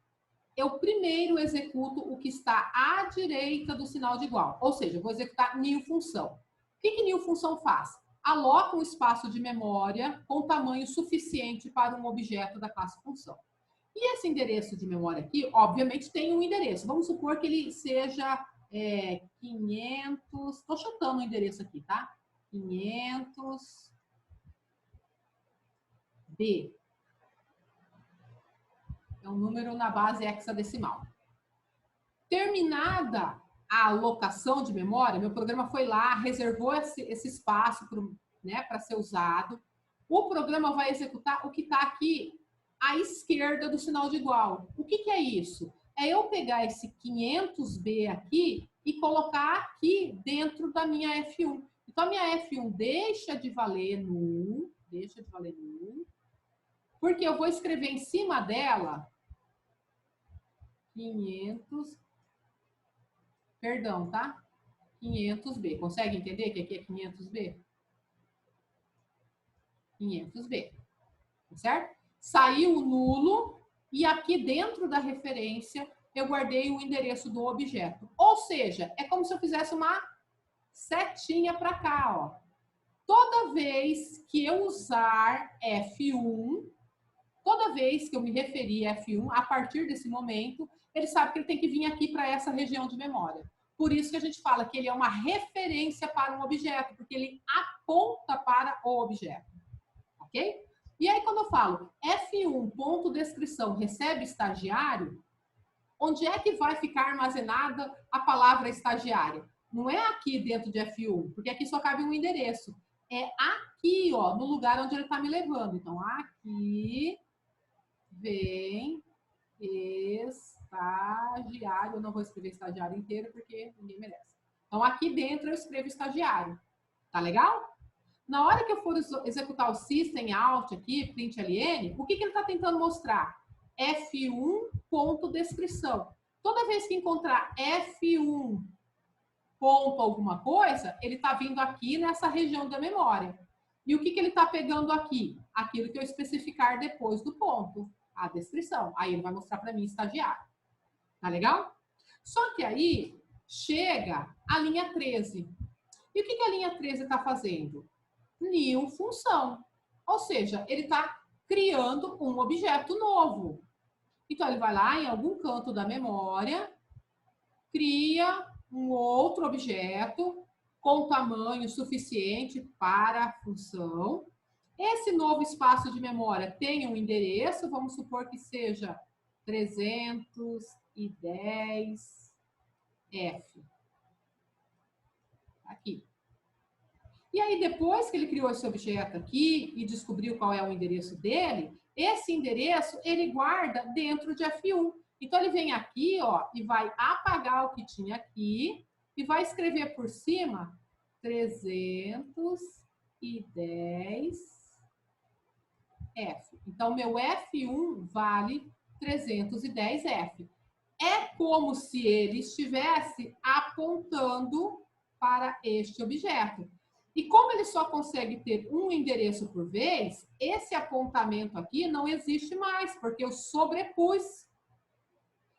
[SPEAKER 1] eu primeiro executo o que está à direita do sinal de igual. Ou seja, eu vou executar new função. O que new função faz? Aloca um espaço de memória com tamanho suficiente para um objeto da classe função. E esse endereço de memória aqui, obviamente, tem um endereço. Vamos supor que ele seja 500... Estou chutando o endereço aqui, tá? 500B. É um número na base hexadecimal. Terminada a alocação de memória, meu programa foi lá, reservou esse espaço né, para ser usado. O programa vai executar o que está aqui à esquerda do sinal de igual. O que é isso? É eu pegar esse 500B aqui e colocar aqui dentro da minha F1. Então, a minha F1 deixa de valer null, porque eu vou escrever em cima dela 500, perdão, tá? 500B. Consegue entender que aqui é 500B? 500B, certo? Saiu o nulo e aqui dentro da referência eu guardei o endereço do objeto. Ou seja, é como se eu fizesse uma setinha para cá, ó. Toda vez que eu usar F1, toda vez que eu me referir a F1, a partir desse momento, ele sabe que ele tem que vir aqui para essa região de memória. Por isso que a gente fala que ele é uma referência para um objeto, porque ele aponta para o objeto. Ok? E aí, quando eu falo F1, ponto descrição, recebe estagiário, onde é que vai ficar armazenada a palavra estagiário? Não é aqui dentro de F1, porque aqui só cabe um endereço. É aqui, ó, no lugar onde ele está me levando. Então, aqui vem estagiário. Eu não vou escrever estagiário inteiro, porque ninguém merece. Então, aqui dentro eu escrevo estagiário. Tá legal? Na hora que eu for executar o system out aqui, println, o que ele está tentando mostrar? F1 ponto descrição. Toda vez que encontrar F1 ponto alguma coisa, ele está vindo aqui nessa região da memória. E o que ele está pegando aqui? Aquilo que eu especificar depois do ponto, a descrição. Aí ele vai mostrar para mim estagiário. Tá legal? Só que aí chega a linha 13. E o que a linha 13 está fazendo? New função. Ou seja, ele está criando um objeto novo. Então, ele vai lá em algum canto da memória, cria um outro objeto com tamanho suficiente para a função. Esse novo espaço de memória tem um endereço, vamos supor que seja 310F. Aqui. E aí, depois que ele criou esse objeto aqui e descobriu qual é o endereço dele, esse endereço ele guarda dentro de F1. Então, ele vem aqui, ó, e vai apagar o que tinha aqui e vai escrever por cima 310F. Então, meu F1 vale 310F. É como se ele estivesse apontando para este objeto. E como ele só consegue ter um endereço por vez, esse apontamento aqui não existe mais, porque eu sobrepus.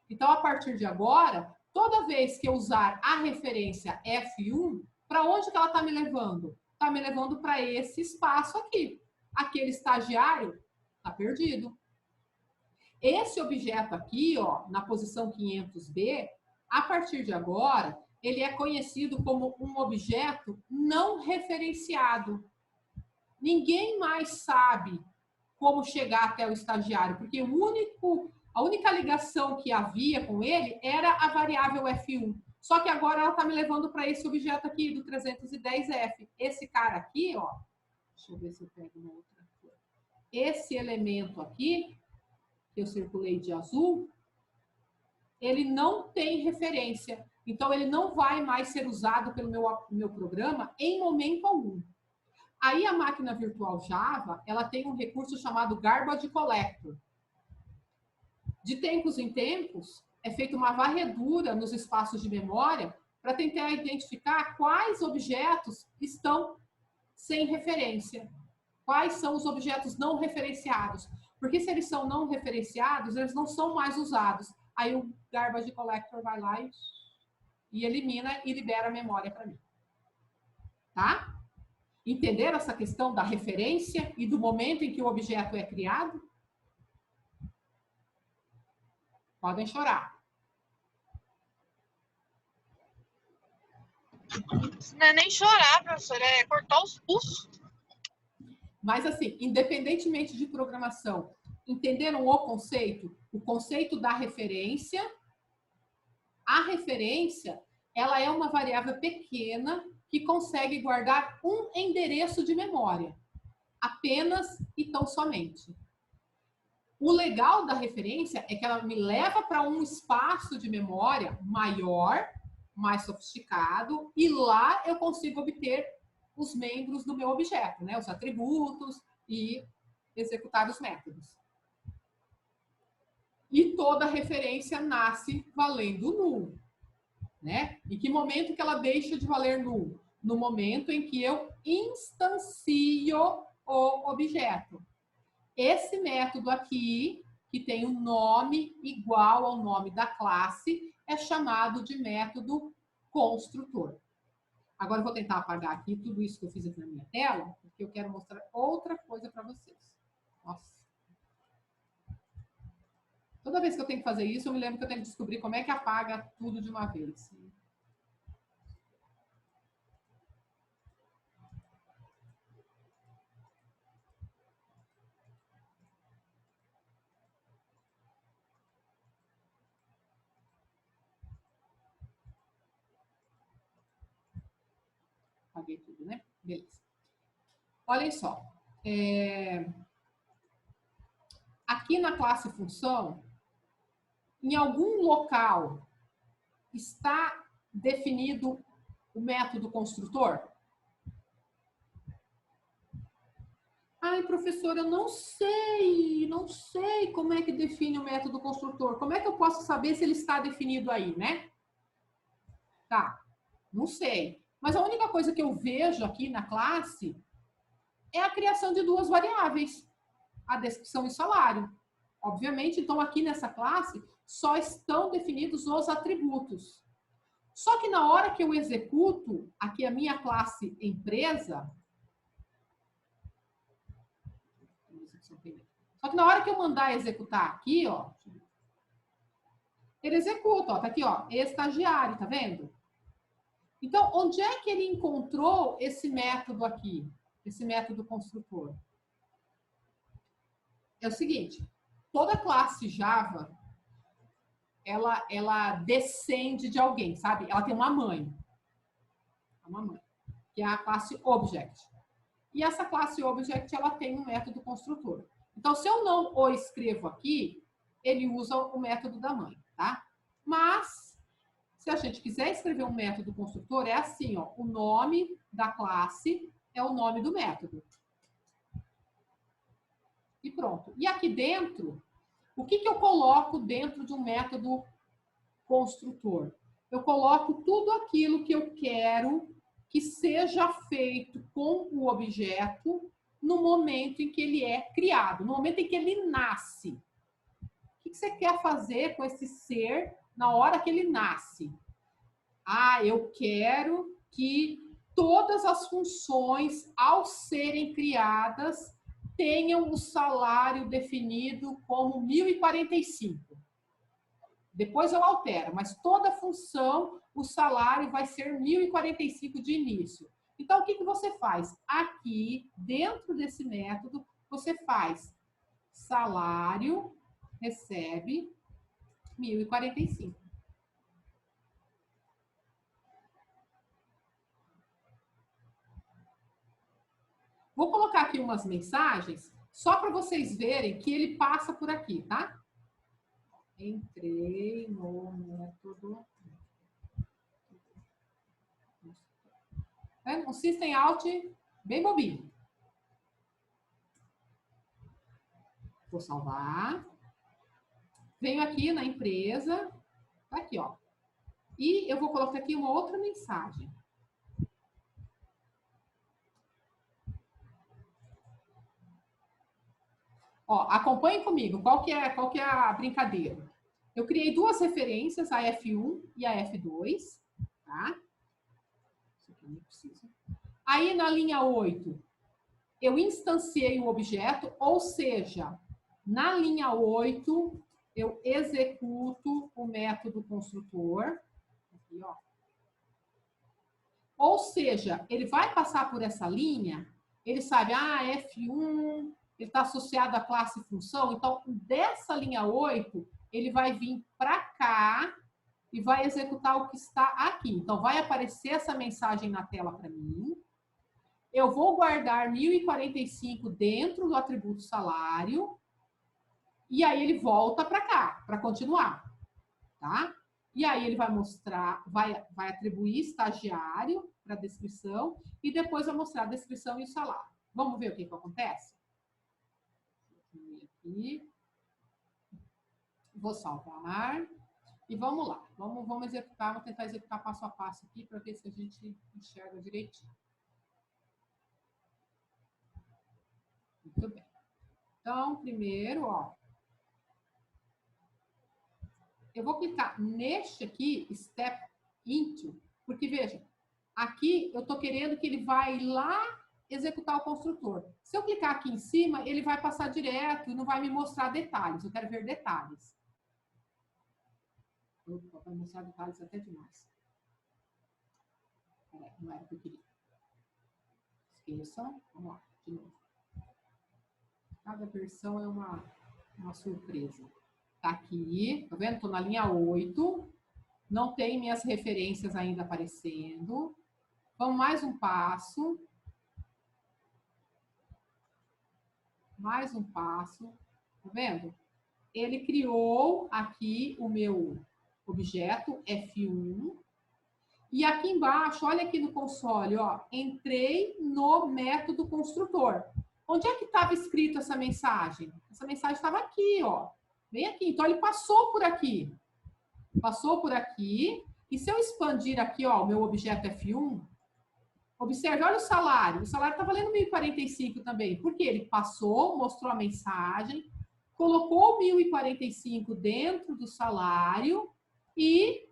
[SPEAKER 1] Então, a partir de agora, toda vez que eu usar a referência F1, para onde que ela está me levando? Está me levando para esse espaço aqui. Aquele estagiário está perdido. Esse objeto aqui, ó, na posição 500B, a partir de agora, ele é conhecido como um objeto não referenciado. Ninguém mais sabe como chegar até o estagiário, porque a única ligação que havia com ele era a variável F1. Só que agora ela está me levando para esse objeto aqui, do 310F. Esse cara aqui, ó, deixa eu ver se eu pego uma outra cor. Esse elemento aqui, que eu circulei de azul, ele não tem referência. Então, ele não vai mais ser usado pelo meu programa em momento algum. Aí, a máquina virtual Java, ela tem um recurso chamado Garbage Collector. De tempos em tempos, é feita uma varredura nos espaços de memória para tentar identificar quais objetos estão sem referência. Quais são os objetos não referenciados. Porque se eles são não referenciados, eles não são mais usados. Aí, o Garbage Collector vai lá e elimina e libera a memória para mim. Tá? Entenderam essa questão da referência e do momento em que o objeto é criado? Podem chorar.
[SPEAKER 7] Isso não é nem chorar, professor, é cortar os pulsos.
[SPEAKER 1] Mas, assim, independentemente de programação, entenderam o conceito? O conceito da referência. A referência ela é uma variável pequena que consegue guardar um endereço de memória, apenas e tão somente. O legal da referência é que ela me leva para um espaço de memória maior, mais sofisticado, e lá eu consigo obter os membros do meu objeto, né? Os atributos e executar os métodos. E toda referência nasce valendo null, né? Em que momento que ela deixa de valer null? No momento em que eu instancio o objeto. Esse método aqui, que tem um nome igual ao nome da classe, é chamado de método construtor. Agora eu vou tentar apagar aqui tudo isso que eu fiz aqui na minha tela, porque eu quero mostrar outra coisa para vocês. Nossa. Toda vez que eu tenho que fazer isso, eu me lembro que eu tenho que descobrir como é que apaga tudo de uma vez. Apaguei tudo, né? Beleza. Olhem só. Aqui na classe função, em algum local está definido o método construtor? Ai, professora, eu não sei como é que define o método construtor. Como é que eu posso saber se ele está definido aí, né? Tá, não sei. Mas a única coisa que eu vejo aqui na classe é a criação de duas variáveis, a descrição e salário. Obviamente, então aqui nessa classe só estão definidos os atributos. Só que na hora que eu executo aqui a minha classe empresa, só que na hora que eu mandar executar aqui, ó, ele executa, ó, tá aqui, ó, estagiário, tá vendo? Então, onde é que ele encontrou esse método aqui, esse método construtor? É o seguinte, toda classe Java, ela descende de alguém, sabe? Ela tem uma mãe, que é a classe Object. E essa classe Object, ela tem um método construtor. Então, se eu não o escrevo aqui, ele usa o método da mãe, tá? Mas, se a gente quiser escrever um método construtor, é assim, ó, o nome da classe é o nome do método. E pronto. E aqui dentro, o que eu coloco dentro de um método construtor? Eu coloco tudo aquilo que eu quero que seja feito com o objeto no momento em que ele é criado, no momento em que ele nasce. O que você quer fazer com esse ser na hora que ele nasce? Ah, eu quero que todas as funções, ao serem criadas, tenham o salário definido como 1.045. Depois eu altero, mas toda função, o salário vai ser 1.045 de início. Então, o que você faz? Aqui, dentro desse método, você faz salário, recebe 1.045. Vou colocar aqui umas mensagens, só para vocês verem que ele passa por aqui, tá? Entrei no método. Um System Out bem bobinho. Vou salvar. Venho aqui na empresa. Tá aqui, ó. E eu vou colocar aqui uma outra mensagem. Ó, acompanhem comigo. Qual que é a brincadeira? Eu criei duas referências, a F1 e a F2, tá? Isso aqui não precisa. Aí, na linha 8, eu instanciei o objeto, ou seja, na linha 8, eu executo o método construtor. Aqui, ó. Ou seja, ele vai passar por essa linha, ele sabe, F1, ele está associado à classe função, então, dessa linha 8, ele vai vir para cá e vai executar o que está aqui. Então, vai aparecer essa mensagem na tela para mim. Eu vou guardar 1045 dentro do atributo salário. E aí ele volta para cá, para continuar, tá? E aí ele vai mostrar, vai atribuir estagiário para a descrição e depois vai mostrar a descrição e o salário. Vamos ver o que acontece? Aqui. Vou salvar e vamos lá. Vamos executar, vamos tentar executar passo a passo aqui para ver se a gente enxerga direitinho. Muito bem. Então, primeiro, ó, eu vou clicar neste aqui, Step Into, porque, veja, aqui eu estou querendo que ele vai lá executar o construtor. Se eu clicar aqui em cima, ele vai passar direto e não vai me mostrar detalhes. Eu quero ver detalhes. Opa, vai mostrar detalhes até demais. Não era o que eu queria. Esqueçam. Vamos lá, de novo. Cada versão é uma surpresa. Tá aqui, tá vendo? Tô na linha 8. Não tem minhas referências ainda aparecendo. Vamos mais um passo. Mais um passo. Tá vendo? Ele criou aqui o meu objeto F1. E aqui embaixo, olha aqui no console, ó, entrei no método construtor. Onde é que estava escrito essa mensagem? Essa mensagem estava aqui, ó. Bem aqui. Então, ele passou por aqui. Passou por aqui. E se eu expandir aqui, ó, o meu objeto F1, observe, olha o salário. O salário está valendo 1045 também. Por quê? Ele passou, mostrou a mensagem, colocou 1045 dentro do salário e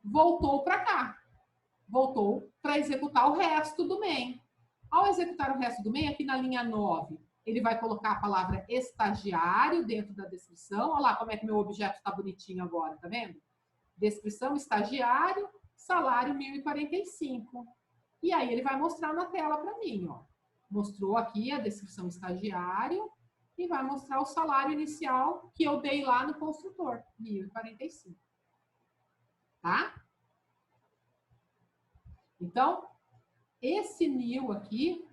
[SPEAKER 1] voltou para cá. Voltou para executar o resto do main. Ao executar o resto do main, aqui na linha 9, ele vai colocar a palavra estagiário dentro da descrição. Olha lá como é que meu objeto está bonitinho agora, tá vendo? Descrição, estagiário, salário 1045. E aí ele vai mostrar na tela para mim, ó. Mostrou aqui a descrição estagiário e vai mostrar o salário inicial que eu dei lá no construtor, 1045. Tá? Então, esse new aqui,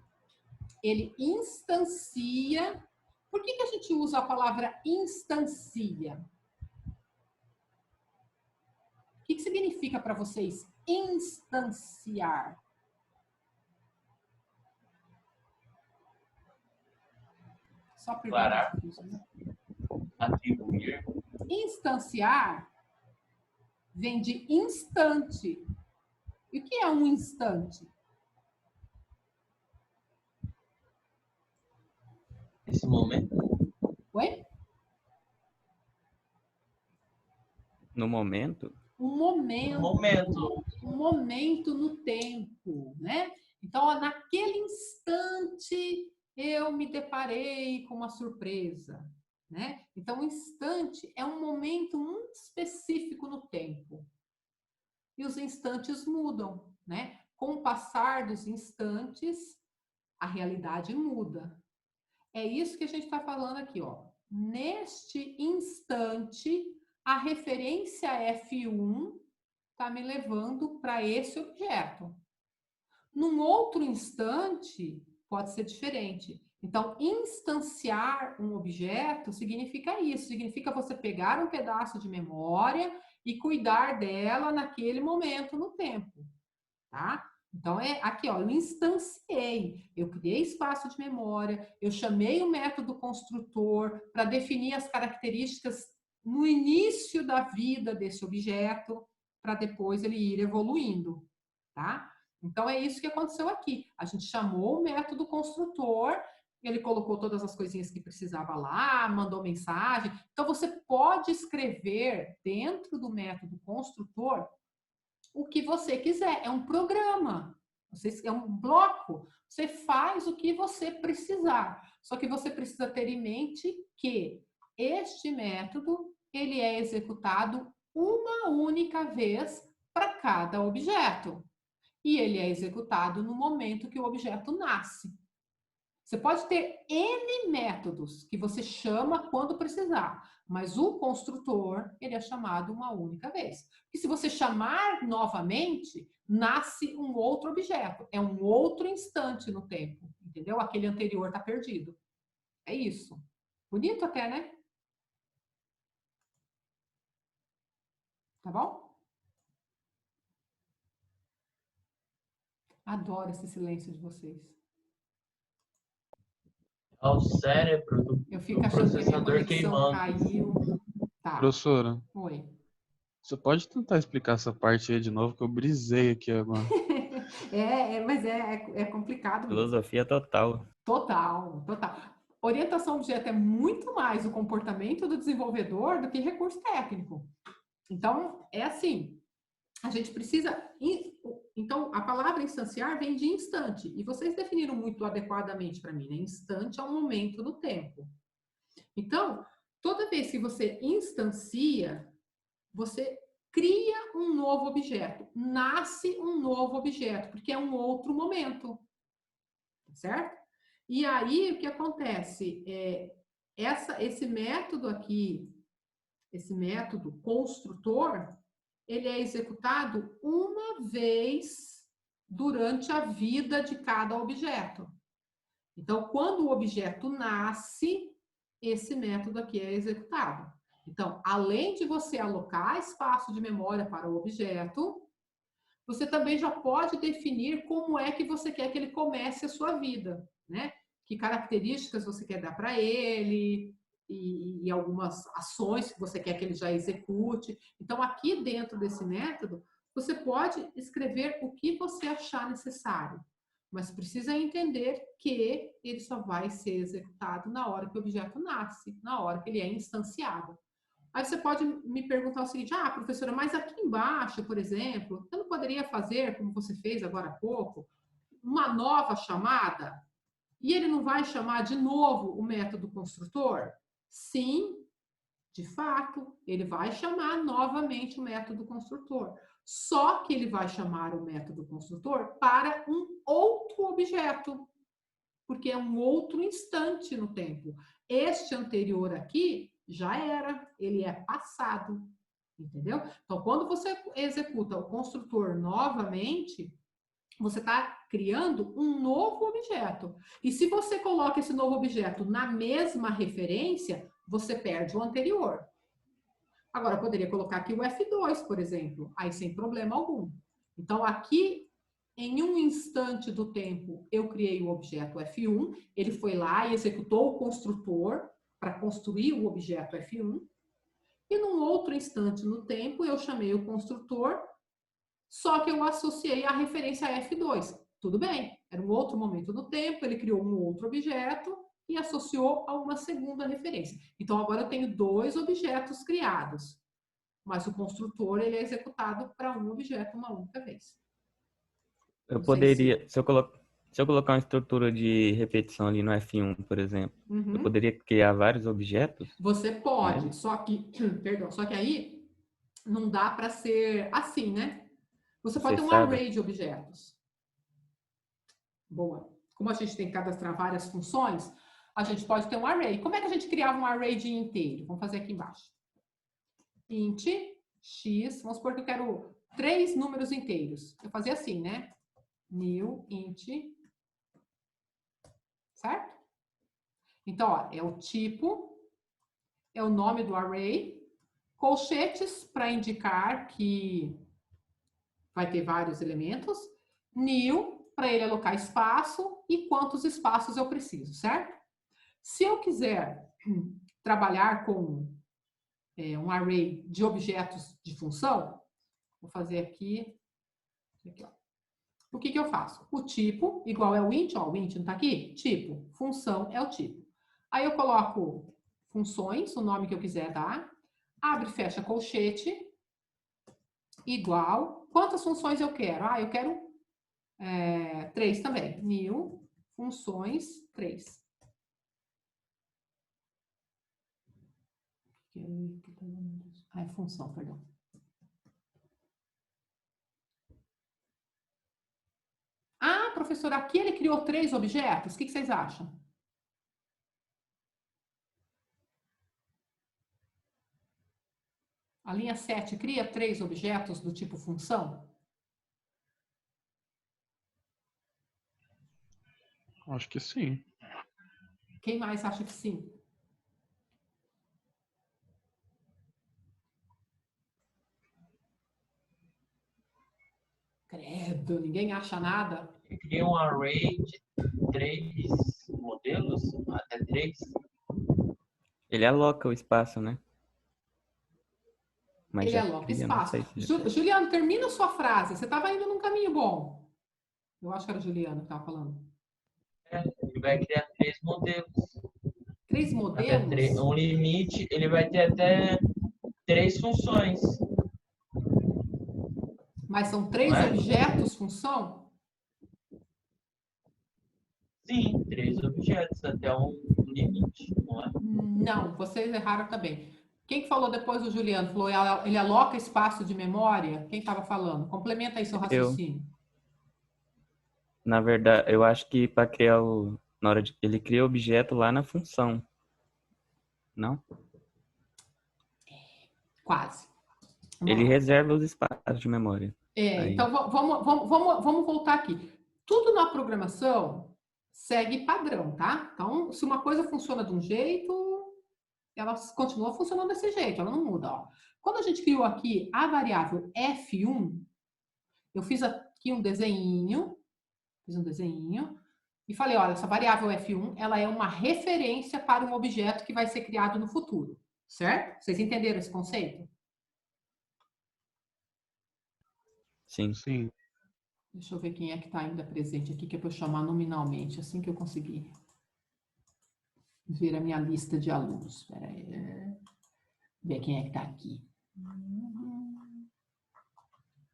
[SPEAKER 1] ele instancia. Por que a gente usa a palavra instancia? O que significa para vocês instanciar? Só
[SPEAKER 5] Declarar,
[SPEAKER 1] né?
[SPEAKER 5] atribuir.
[SPEAKER 1] Instanciar vem de instante. E o que é um instante?
[SPEAKER 5] Esse momento.
[SPEAKER 1] Oi?
[SPEAKER 6] No momento?
[SPEAKER 1] Um momento. Um momento no tempo, né? Então, ó, naquele instante, eu me deparei com uma surpresa, né? Então, o instante é um momento muito específico no tempo. E os instantes mudam, né? Com o passar dos instantes, a realidade muda. É isso que a gente está falando aqui, ó. Neste instante, a referência F1 está me levando para esse objeto. Num outro instante, pode ser diferente. Então, instanciar um objeto significa isso. Significa você pegar um pedaço de memória e cuidar dela naquele momento no tempo, tá? Então, é aqui, ó, eu instanciei, eu criei espaço de memória, eu chamei o método construtor para definir as características no início da vida desse objeto, para depois ele ir evoluindo, tá? Então, é isso que aconteceu aqui. A gente chamou o método construtor, ele colocou todas as coisinhas que precisava lá, mandou mensagem. Então, você pode escrever dentro do método construtor o que você quiser. É um programa, é um bloco. Você faz o que você precisar. Só que você precisa ter em mente que este método, ele é executado uma única vez para cada objeto. E ele é executado no momento que o objeto nasce. Você pode ter N métodos que você chama quando precisar, mas o construtor, ele é chamado uma única vez. E se você chamar novamente, nasce um outro objeto, é um outro instante no tempo, entendeu? Aquele anterior está perdido. É isso. Bonito até, né? Tá bom? Adoro esse silêncio de vocês.
[SPEAKER 5] Ao cérebro
[SPEAKER 1] Eu
[SPEAKER 5] do
[SPEAKER 1] fico achando que a minha
[SPEAKER 5] processador
[SPEAKER 1] conexão
[SPEAKER 5] queimando.
[SPEAKER 1] caiu. Tá.
[SPEAKER 3] Professora,
[SPEAKER 1] Oi.
[SPEAKER 3] você pode tentar explicar essa parte aí de novo, que eu brisei aqui agora.
[SPEAKER 1] Mas é complicado mesmo.
[SPEAKER 6] Filosofia total.
[SPEAKER 1] Total, total. Orientação objeto é muito mais o comportamento do desenvolvedor do que recurso técnico. Então, é assim, a gente precisa... Então, a palavra instanciar vem de instante, e vocês definiram muito adequadamente para mim, né? Instante é um momento no tempo. Então, toda vez que você instancia, você cria um novo objeto, nasce um novo objeto, porque é um outro momento, certo? E aí, o que acontece? Esse método aqui, esse método construtor, ele é executado uma vez durante a vida de cada objeto. Então, quando o objeto nasce, esse método aqui é executado. Então, além de você alocar espaço de memória para o objeto, você também já pode definir como é que você quer que ele comece a sua vida, né? Que características você quer dar para ele e algumas ações que você quer que ele já execute. Então, aqui dentro desse método, você pode escrever o que você achar necessário, mas precisa entender que ele só vai ser executado na hora que o objeto nasce, na hora que ele é instanciado. Aí você pode me perguntar o seguinte: ah, professora, mas aqui embaixo, por exemplo, eu não poderia fazer, como você fez agora há pouco, uma nova chamada? E ele não vai chamar de novo o método construtor? Sim, de fato, ele vai chamar novamente o método construtor. Só que ele vai chamar o método construtor para um outro objeto, porque é um outro instante no tempo. Este anterior aqui já era, ele é passado, entendeu? Então, quando você executa o construtor novamente, você está criando um novo objeto. E se você coloca esse novo objeto na mesma referência, você perde o anterior. Agora, eu poderia colocar aqui o F2, por exemplo, aí sem problema algum. Então, aqui, em um instante do tempo, eu criei o objeto F1, ele foi lá e executou o construtor para construir o objeto F1, e num outro instante no tempo, eu chamei o construtor, só que eu associei a referência a F2. Tudo bem, era um outro momento do tempo, ele criou um outro objeto e associou a uma segunda referência. Então, agora eu tenho dois objetos criados, mas o construtor ele é executado para um objeto uma única vez.
[SPEAKER 6] Eu
[SPEAKER 1] Não sei se...
[SPEAKER 6] poderia, se eu colocar uma estrutura de repetição ali no F1, por exemplo, eu poderia criar vários objetos?
[SPEAKER 1] Você pode, só que, perdão, só que aí não dá para ser assim, né? Você pode ter um
[SPEAKER 6] Acessado?
[SPEAKER 1] array de objetos. Boa. Como a gente tem que cadastrar várias funções, a gente pode ter um array. Como é que a gente criava um array de inteiro? Vamos fazer aqui embaixo. Int x, vamos supor que eu quero 3 números inteiros. Eu fazia assim, né? New int, certo? Então, ó, é o tipo, é o nome do array, colchetes para indicar que vai ter vários elementos, new para ele alocar espaço e quantos espaços eu preciso, certo? Se eu quiser trabalhar com um array de objetos de função, vou fazer aqui ó. O que eu faço? O tipo, igual é o int, ó, o int não está aqui? Tipo, função é o tipo. Aí eu coloco funções, o nome que eu quiser dar, abre e fecha colchete, igual. Quantas funções eu quero? Ah, eu quero 3 também. New, funções, 3. Ah, é função, perdão. Ah, professora, aqui ele criou 3 objetos. O que vocês acham? A linha 7 cria 3 objetos do tipo função?
[SPEAKER 3] Acho que sim.
[SPEAKER 1] Quem mais acha que sim? Credo, ninguém acha nada.
[SPEAKER 5] Ele cria um array de 3 modelos, até 3.
[SPEAKER 6] Ele aloca o espaço, né? Mas
[SPEAKER 1] Ele
[SPEAKER 6] já
[SPEAKER 1] aloca
[SPEAKER 6] cria, não
[SPEAKER 1] espaço.
[SPEAKER 6] sei se já-
[SPEAKER 1] Juliano, termina a sua frase. Você estava indo num caminho bom. Eu acho que era o Juliano que estava falando.
[SPEAKER 5] Ele vai criar 3 modelos.
[SPEAKER 1] 3 modelos?
[SPEAKER 5] Um limite, ele vai ter até 3 funções.
[SPEAKER 1] Mas são 3
[SPEAKER 5] Não é?
[SPEAKER 1] objetos função?
[SPEAKER 5] Sim, 3 objetos, até um limite, não é?
[SPEAKER 1] Não, vocês erraram também. Quem que falou depois do Juliano? Falou, ele aloca espaço de memória? Quem estava falando? Complementa aí seu raciocínio.
[SPEAKER 6] Na verdade, eu acho que para criar o... Na hora de... Ele cria o objeto lá na função. Não?
[SPEAKER 1] Quase.
[SPEAKER 6] Ele reserva os espaços de memória. Aí.
[SPEAKER 1] Então vamos voltar aqui. Tudo na programação segue padrão, tá? Então, se uma coisa funciona de um jeito, ela continua funcionando desse jeito, ela não muda. Ó. Quando a gente criou aqui a variável F1, eu fiz aqui um desenho, e falei, olha, essa variável F1, ela é uma referência para um objeto que vai ser criado no futuro, certo? Vocês entenderam esse conceito?
[SPEAKER 6] Sim.
[SPEAKER 3] Sim.
[SPEAKER 1] Deixa eu ver quem é que está ainda presente aqui, que é para eu chamar nominalmente, assim que eu conseguir ver a minha lista de alunos. Espera aí. Ver quem é que está aqui.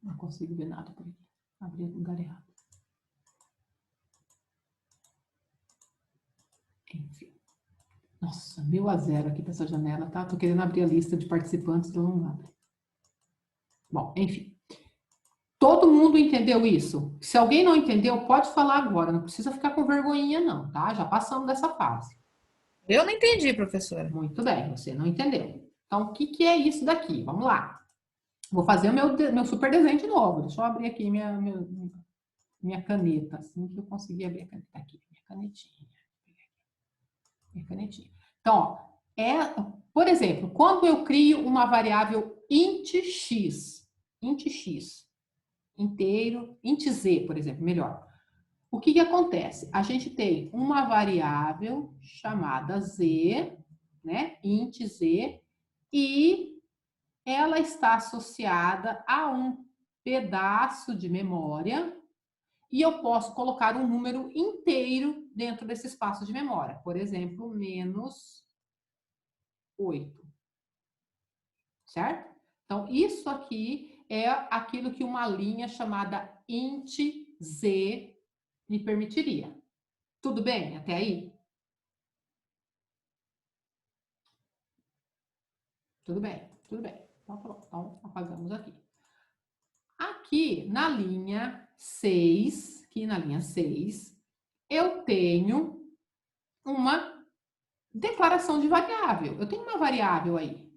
[SPEAKER 1] Não consigo ver nada por aqui. Abri o lugar errado. Enfim. Nossa, 1000-0 aqui para essa janela, tá? Tô querendo abrir a lista de participantes, então não abre. Bom, enfim. Todo mundo entendeu isso? Se alguém não entendeu, pode falar agora. Não precisa ficar com vergonhinha, não, tá? Já passamos dessa fase.
[SPEAKER 7] Eu não entendi, professora.
[SPEAKER 1] Muito bem, você não entendeu. Então, o que é isso daqui? Vamos lá. Vou fazer o meu super desenho de novo. Deixa eu abrir aqui minha caneta, assim que eu conseguir abrir a caneta. Aqui, minha canetinha. Então, ó, por exemplo, quando eu crio uma variável int x, inteiro, int z, por exemplo, melhor. O que acontece? A gente tem uma variável chamada z, né, int z, e ela está associada a um pedaço de memória e eu posso colocar um número inteiro dentro desse espaço de memória. Por exemplo, menos 8. Certo? Então, isso aqui é aquilo que uma linha chamada int z me permitiria. Tudo bem até aí? Tudo bem, tudo bem. Então, pronto. Então, apagamos aqui. Aqui na linha 6, eu tenho uma declaração de variável. Eu tenho uma variável aí,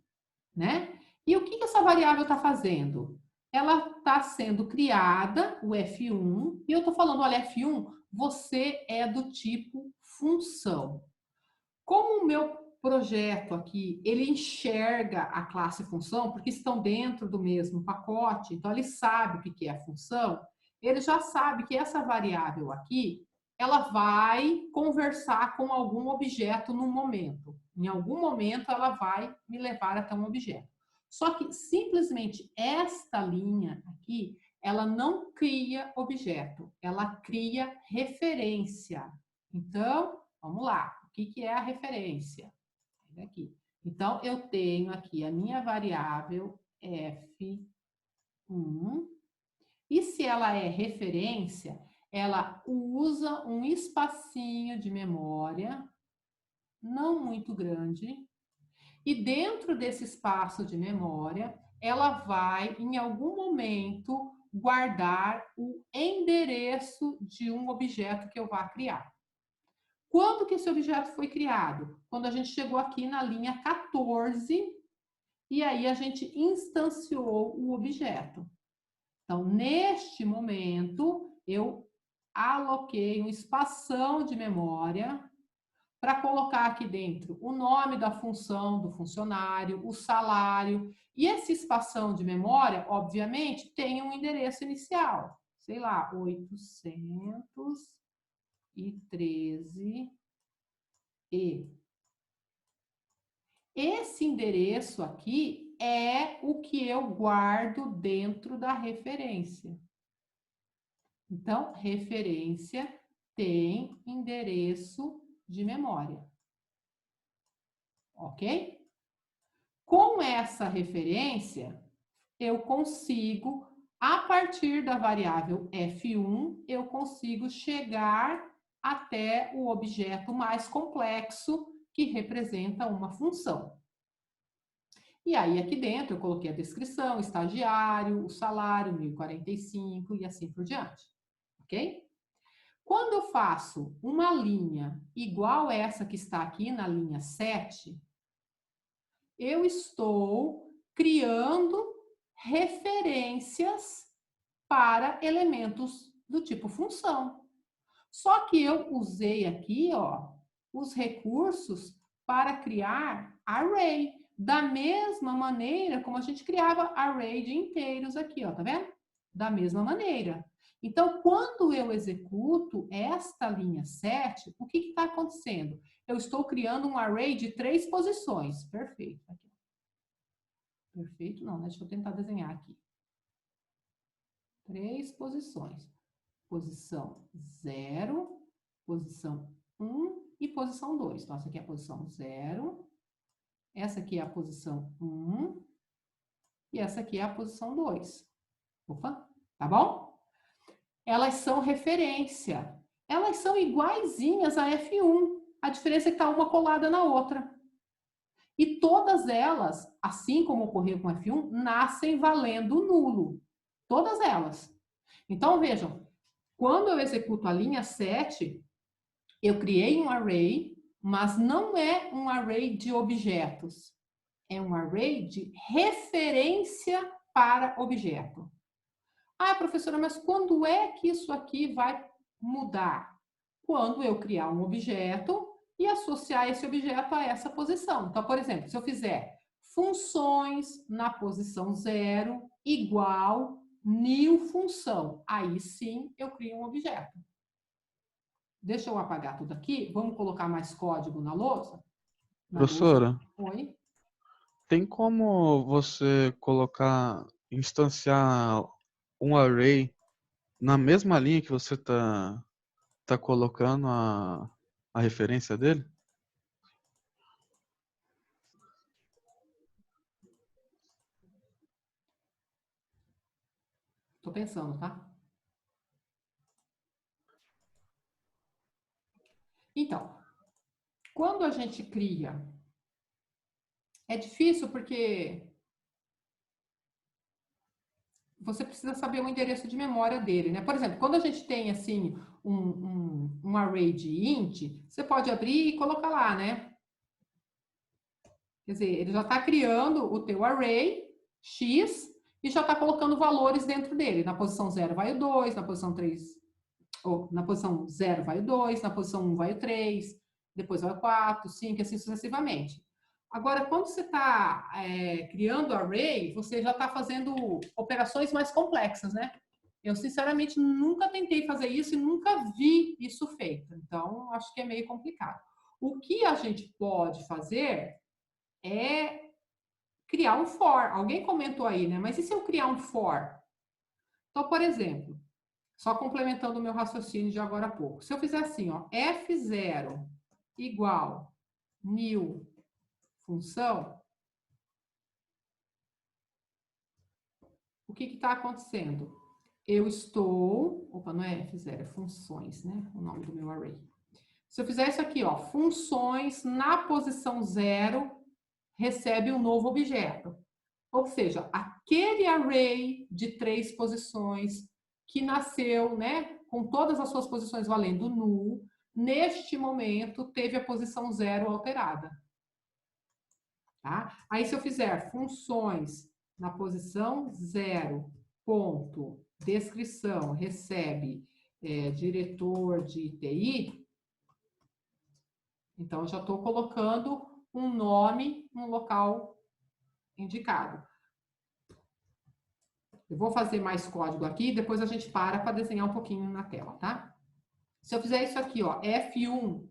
[SPEAKER 1] né? E o que essa variável está fazendo? Ela está sendo criada, o F1, e eu estou falando, olha, F1, você é do tipo função. Como o meu projeto aqui, ele enxerga a classe função, porque estão dentro do mesmo pacote, então ele sabe o que é a função, ele já sabe que essa variável aqui, ela vai conversar com algum objeto no momento. Em algum momento, ela vai me levar até um objeto. Só que, simplesmente, esta linha aqui, ela não cria objeto, ela cria referência. Então, vamos lá. O que é a referência? Aqui. Então, eu tenho aqui a minha variável F1. E se ela é referência, ela usa um espacinho de memória, não muito grande, e dentro desse espaço de memória, ela vai, em algum momento, guardar o endereço de um objeto que eu vá criar. Quando que esse objeto foi criado? Quando a gente chegou aqui na linha 14, e aí a gente instanciou o objeto. Então, neste momento, eu aloquei um espação de memória para colocar aqui dentro o nome da função do funcionário, o salário. E esse espação de memória, obviamente, tem um endereço inicial. Sei lá, 813 e esse endereço aqui é o que eu guardo dentro da referência. Então, referência tem endereço de memória. Ok? Com essa referência, eu consigo, a partir da variável F1, eu consigo chegar até o objeto mais complexo que representa uma função. E aí, aqui dentro, eu coloquei a descrição, estagiário, o salário, 1.045 e assim por diante. Ok? Quando eu faço uma linha igual essa que está aqui na linha 7, eu estou criando referências para elementos do tipo função. Só que eu usei aqui, ó, os recursos para criar array, da mesma maneira como a gente criava array de inteiros aqui, ó, tá vendo? Da mesma maneira. Então, quando eu executo esta linha 7, o que está acontecendo? Eu estou criando um array de 3 posições. Perfeito. Aqui. Perfeito, não, né? Deixa eu tentar desenhar aqui. 3 posições. Posição 0, posição 1 e posição 2. Então, essa aqui é a posição 0, essa aqui é a posição 1 e essa aqui é a posição 2. Opa, tá bom? Elas são referência. Elas são iguaizinhas a F1. A diferença é que está uma colada na outra. E todas elas, assim como ocorreu com F1, nascem valendo nulo. Todas elas. Então, vejam, quando eu executo a linha 7, eu criei um array, mas não é um array de objetos. É um array de referência para objeto. Ah, professora, mas quando é que isso aqui vai mudar? Quando eu criar um objeto e associar esse objeto a essa posição. Então, por exemplo, se eu fizer funções na posição 0 igual new função, aí sim eu crio um objeto. Deixa eu apagar tudo aqui. Vamos colocar mais código na lousa?
[SPEAKER 3] Professora,
[SPEAKER 1] Oi?
[SPEAKER 3] tem como você instanciar um array na mesma linha que você tá colocando a referência dele?
[SPEAKER 1] Tô pensando, tá? Então, quando a gente cria, é difícil porque você precisa saber o endereço de memória dele, né? Por exemplo, quando a gente tem, assim, um array de int, você pode abrir e colocar lá, né? Quer dizer, ele já está criando o teu array X e já está colocando valores dentro dele. Na posição 0 vai o 2, na posição 3, ou na posição 0 vai o 2, na posição 1 vai o 3, depois vai o 4, 5, assim sucessivamente. Agora, quando você está criando array, você já está fazendo operações mais complexas, né? Eu, sinceramente, nunca tentei fazer isso e nunca vi isso feito. Então, acho que é meio complicado. O que a gente pode fazer é criar um for. Alguém comentou aí, né? Mas e se eu criar um for? Então, por exemplo, só complementando o meu raciocínio de agora há pouco. Se eu fizer assim, ó, F0 igual new função, o que está acontecendo? Eu estou... Opa, não é F0, é funções, né? O nome do meu array. Se eu fizer isso aqui, ó, funções na posição 0 recebe um novo objeto. Ou seja, aquele array de 3 posições que nasceu, né, com todas as suas posições valendo null, neste momento teve a posição 0 alterada. Tá? Aí, se eu fizer funções na posição 0, ponto, descrição, recebe diretor de TI, então, eu já estou colocando um nome no local indicado. Eu vou fazer mais código aqui, depois a gente para desenhar um pouquinho na tela, tá? Se eu fizer isso aqui, ó, F1,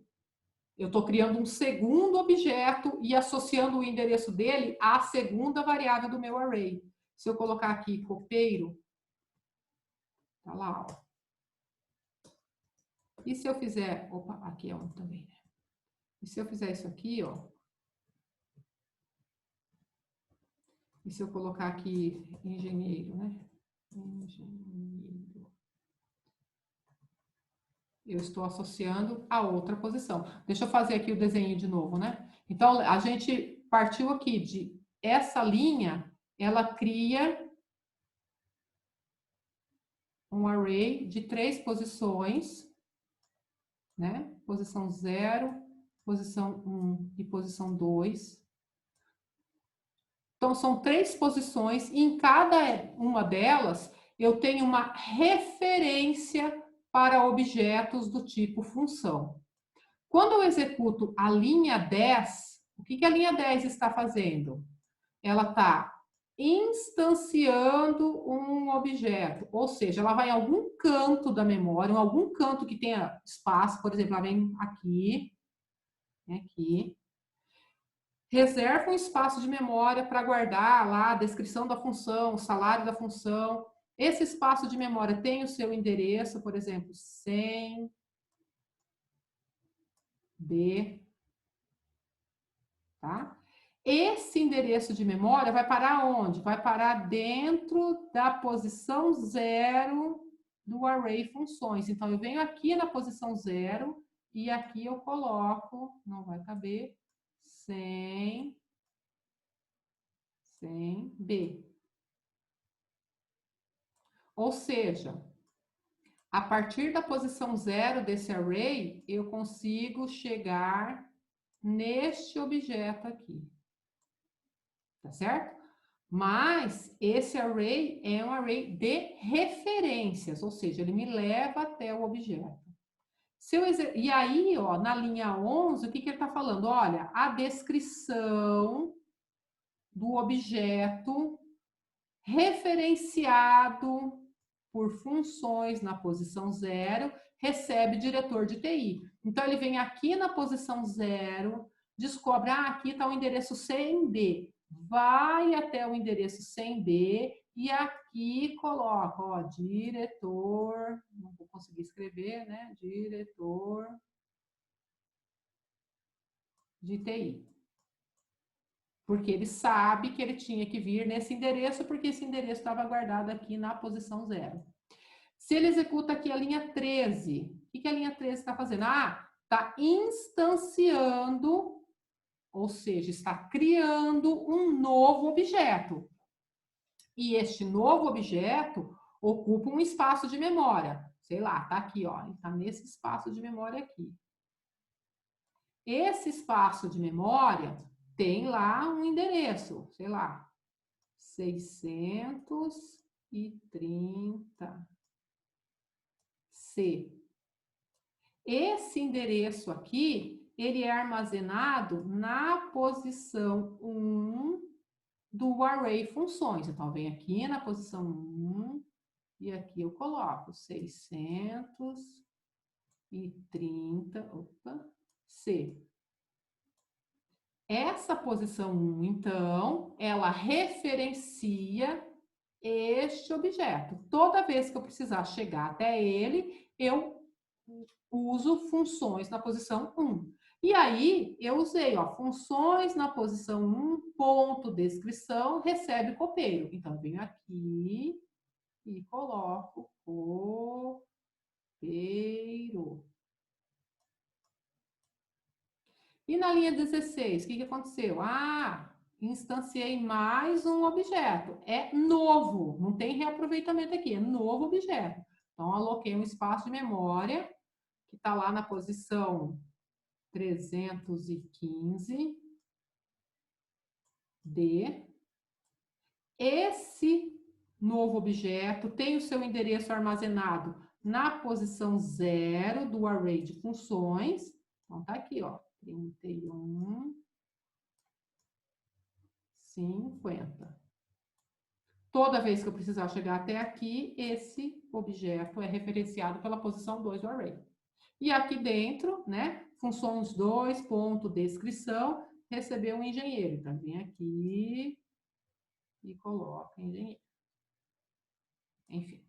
[SPEAKER 1] eu estou criando um segundo objeto e associando o endereço dele à segunda variável do meu array. Se eu colocar aqui copeiro, tá lá, ó. E se eu fizer, opa, aqui é um também, né? E se eu fizer isso aqui, ó, e se eu colocar aqui engenheiro, né? Engenheiro. Eu estou associando a outra posição. Deixa eu fazer aqui o desenho de novo, né? Então, a gente partiu aqui de essa linha, ela cria um array de 3 posições, né? Posição 0, posição 1 e posição 2. Então, são 3 posições e em cada uma delas eu tenho uma referência para objetos do tipo função. Quando eu executo a linha 10, o que a linha 10 está fazendo? Ela está instanciando um objeto, ou seja, ela vai em algum canto da memória, em algum canto que tenha espaço, por exemplo, ela vem aqui, aqui, reserva um espaço de memória para guardar lá a descrição da função, o salário da função. Esse espaço de memória tem o seu endereço, por exemplo, 100B, tá? Esse endereço de memória vai parar onde? Vai parar dentro da posição 0 do array funções. Então, eu venho aqui na posição 0 e aqui eu coloco, não vai caber, 100B. Ou seja, a partir da posição 0 desse array, eu consigo chegar neste objeto aqui. Tá certo? Mas esse array é um array de referências, ou seja, ele me leva até o objeto. E aí, ó, na linha 11, o que ele está falando? Olha, a descrição do objeto referenciado por funções na posição 0 recebe diretor de TI. Então, ele vem aqui na posição 0, descobre, aqui está o endereço 100B. Vai até o endereço 100B e aqui coloca, ó, diretor, não vou conseguir escrever, né? Diretor de TI. Porque ele sabe que ele tinha que vir nesse endereço, porque esse endereço estava guardado aqui na posição 0. Se ele executa aqui a linha 13, o que a linha 13 está fazendo? Está instanciando, ou seja, está criando um novo objeto. E este novo objeto ocupa um espaço de memória. Sei lá, está aqui, ó, está nesse espaço de memória aqui. Esse espaço de memória tem lá um endereço, sei lá, 630C. Esse endereço aqui, ele é armazenado na posição 1 do array funções. Então, vem aqui na posição 1 e aqui eu coloco 630C. Essa posição 1, então, ela referencia este objeto. Toda vez que eu precisar chegar até ele, eu uso funções na posição 1. E aí, eu usei, ó, funções na posição 1, ponto, descrição, recebe copeiro. Então, eu venho aqui e coloco copeiro. E na linha 16, o que aconteceu? instanciei mais um objeto. É novo, não tem reaproveitamento aqui, é novo objeto. Então, aloquei um espaço de memória que está lá na posição 315 D. Esse novo objeto tem o seu endereço armazenado na posição 0 do array de funções. Então, tá aqui, ó, 31, 50. Toda vez que eu precisar chegar até aqui, esse objeto é referenciado pela posição 2 do array. E aqui dentro, né, funções 2.descrição, recebeu um engenheiro. Então, vem aqui e coloca engenheiro. Enfim,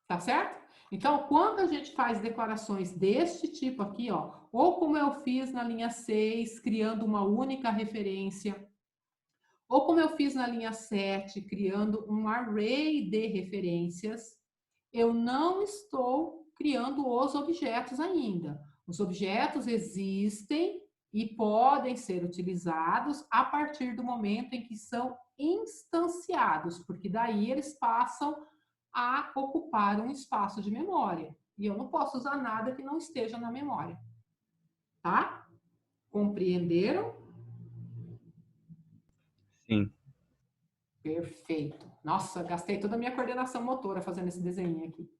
[SPEAKER 1] tá certo? Então, quando a gente faz declarações deste tipo aqui, ó, ou como eu fiz na linha 6, criando uma única referência, ou como eu fiz na linha 7, criando um array de referências, eu não estou criando os objetos ainda. Os objetos existem e podem ser utilizados a partir do momento em que são instanciados, porque daí eles passam a ocupar um espaço de memória. E eu não posso usar nada que não esteja na memória. Tá? Compreenderam?
[SPEAKER 6] Sim.
[SPEAKER 1] Perfeito. Nossa, gastei toda a minha coordenação motora fazendo esse desenho aqui.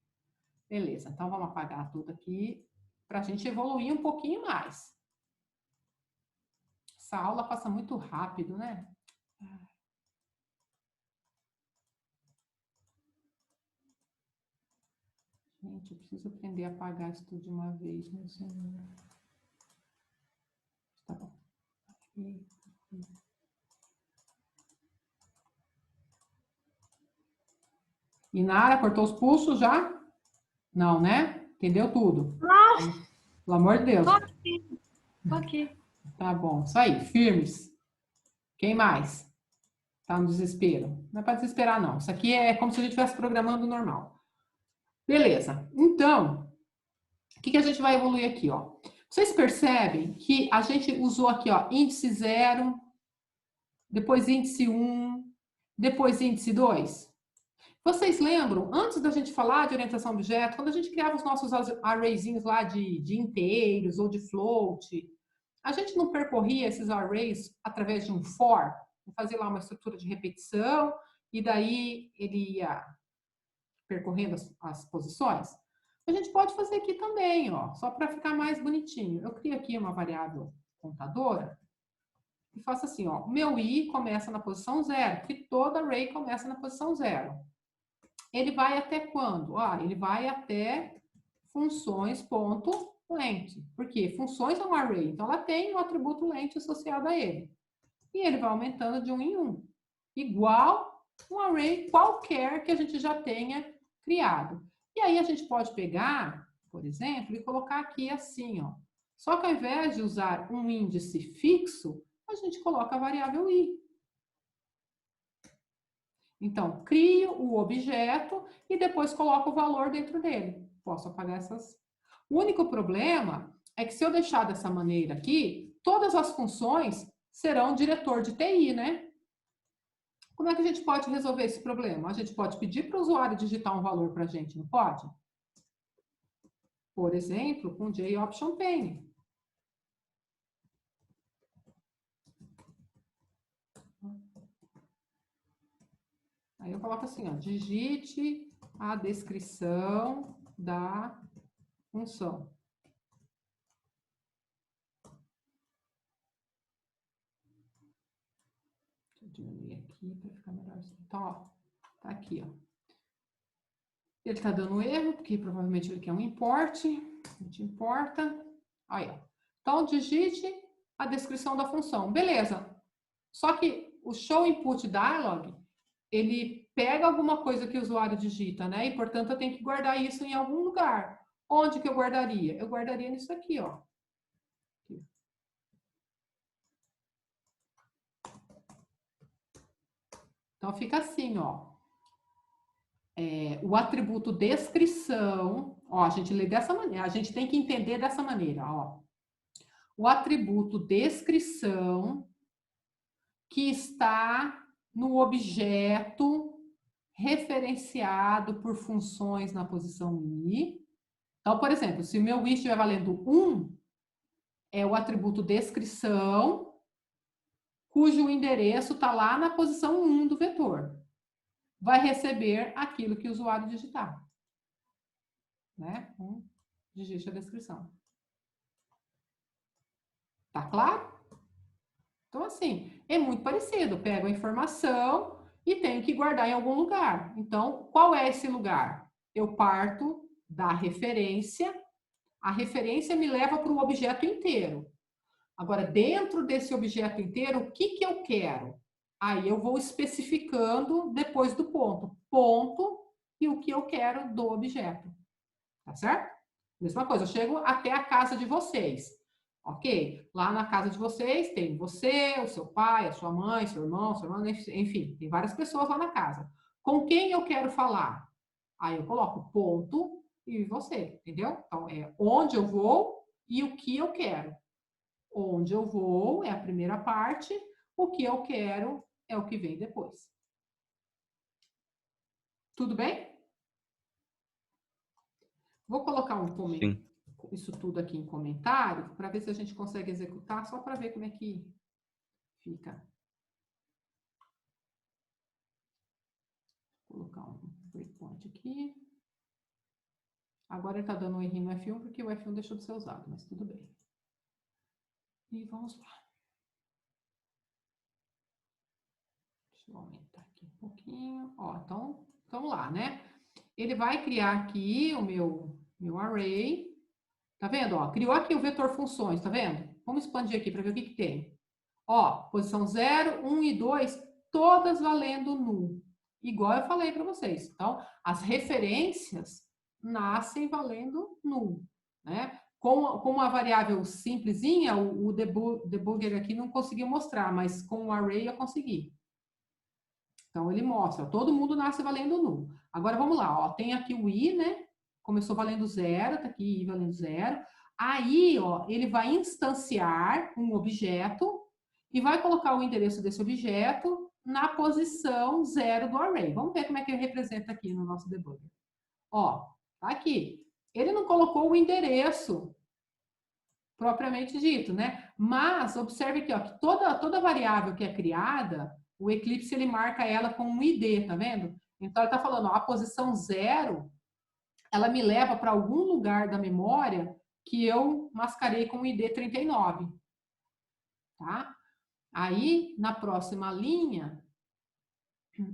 [SPEAKER 1] Beleza, então vamos apagar tudo aqui para a gente evoluir um pouquinho mais. Essa aula passa muito rápido, né? Gente, eu preciso aprender a apagar isso tudo de uma vez, meu senhor. Tá bom. Aqui. Inara, cortou os pulsos já? Não, né? Entendeu tudo?
[SPEAKER 7] Nossa,
[SPEAKER 1] Pelo amor de Deus.
[SPEAKER 7] tô aqui.
[SPEAKER 1] Tá bom, isso aí, firmes. Quem mais? Tá no desespero? Não é para desesperar, não. Isso aqui é como se a gente estivesse programando normal. Beleza. Então, o que a gente vai evoluir aqui, ó? Vocês percebem que a gente usou aqui, ó, índice 0, depois índice 1, depois índice 2? Vocês lembram, antes da gente falar de orientação a objeto, quando a gente criava os nossos arrayzinhos lá de inteiros ou de float, a gente não percorria esses arrays através de um for? Fazia lá uma estrutura de repetição e daí ele ia percorrendo as posições? A gente pode fazer aqui também, ó, só para ficar mais bonitinho. Eu crio aqui uma variável contadora e faço assim, ó, meu i começa na posição 0, porque todo array começa na posição 0. Ele vai até quando? Ah, ele vai até funções.length. Por quê? Funções é um array, então ela tem um atributo length associado a ele. E ele vai aumentando de 1 em 1. Igual um array qualquer que a gente já tenha criado. E aí a gente pode pegar, por exemplo, e colocar aqui assim, ó. Só que ao invés de usar um índice fixo, a gente coloca a variável i. Então, crio o objeto e depois coloco o valor dentro dele. Posso apagar essas. O único problema é que se eu deixar dessa maneira aqui, todas as funções serão diretor de TI, né? Como é que a gente pode resolver esse problema? A gente pode pedir para o usuário digitar um valor para a gente, não pode? Por exemplo, com JOptionPane. Aí eu coloco assim, ó, digite a descrição da função. Deixa eu diminuir aqui para ficar melhor. Então, ó, tá aqui, ó. Ele tá dando erro, porque provavelmente ele quer um import. A gente importa. Aí, ó. Então, digite a descrição da função. Beleza. Só que o show input dialog, ele pega alguma coisa que o usuário digita, né? E, portanto, eu tenho que guardar isso em algum lugar. Onde que eu guardaria? Eu guardaria nisso aqui, ó. Aqui. Então, fica assim, ó. O atributo descrição, ó, a gente lê dessa maneira, a gente tem que entender dessa maneira, ó. O atributo descrição, que está no objeto referenciado por funções na posição I. Então, por exemplo, se o meu I estiver valendo 1, é o atributo descrição, cujo endereço está lá na posição 1 do vetor. Vai receber aquilo que o usuário digitar. Né? Digite a descrição. Tá claro? Então, assim, é muito parecido. Eu pego a informação e tenho que guardar em algum lugar. Então, qual é esse lugar? Eu parto da referência. A referência me leva para o objeto inteiro. Agora, dentro desse objeto inteiro, o que que eu quero? Aí eu vou especificando depois do ponto. Ponto e o que eu quero do objeto. Tá certo? Mesma coisa, eu chego até a casa de vocês. Ok? Lá na casa de vocês tem você, o seu pai, a sua mãe, seu irmão, sua irmã, enfim, tem várias pessoas lá na casa. Com quem eu quero falar? Aí eu coloco ponto e você, entendeu? Então, é onde eu vou e o que eu quero. Onde eu vou é a primeira parte, o que eu quero é o que vem depois. Tudo bem? Vou colocar isso tudo aqui em comentário para ver se a gente consegue executar, só para ver como é que fica. Vou colocar um breakpoint aqui. Agora ele está dando um errinho no F1 porque o F1 deixou de ser usado, mas tudo bem. E vamos lá. Deixa eu aumentar aqui um pouquinho. Ó, então, vamos lá, né? Ele vai criar aqui o meu array. Tá vendo? Ó, criou aqui o vetor funções, tá vendo? Vamos expandir aqui para ver o que tem. Ó, posição 0, 1 e 2, todas valendo null. Igual eu falei para vocês. Então, as referências nascem valendo null, né? Com a variável simplesinha, o debugger aqui não conseguiu mostrar, mas com o array eu consegui. Então, ele mostra, todo mundo nasce valendo null. Agora, vamos lá, ó, tem aqui o i, né? Começou valendo 0, tá aqui i valendo 0. Aí, ó, ele vai instanciar um objeto e vai colocar o endereço desse objeto na posição 0 do array. Vamos ver como é que ele representa aqui no nosso debugger. Ó, tá aqui. Ele não colocou o endereço propriamente dito, né? Mas, observe aqui, ó, que toda variável que é criada, o Eclipse, ele marca ela com um ID, tá vendo? Então, ele tá falando, ó, a posição 0, ela me leva para algum lugar da memória que eu mascarei com o ID 39, tá? Aí, na próxima linha,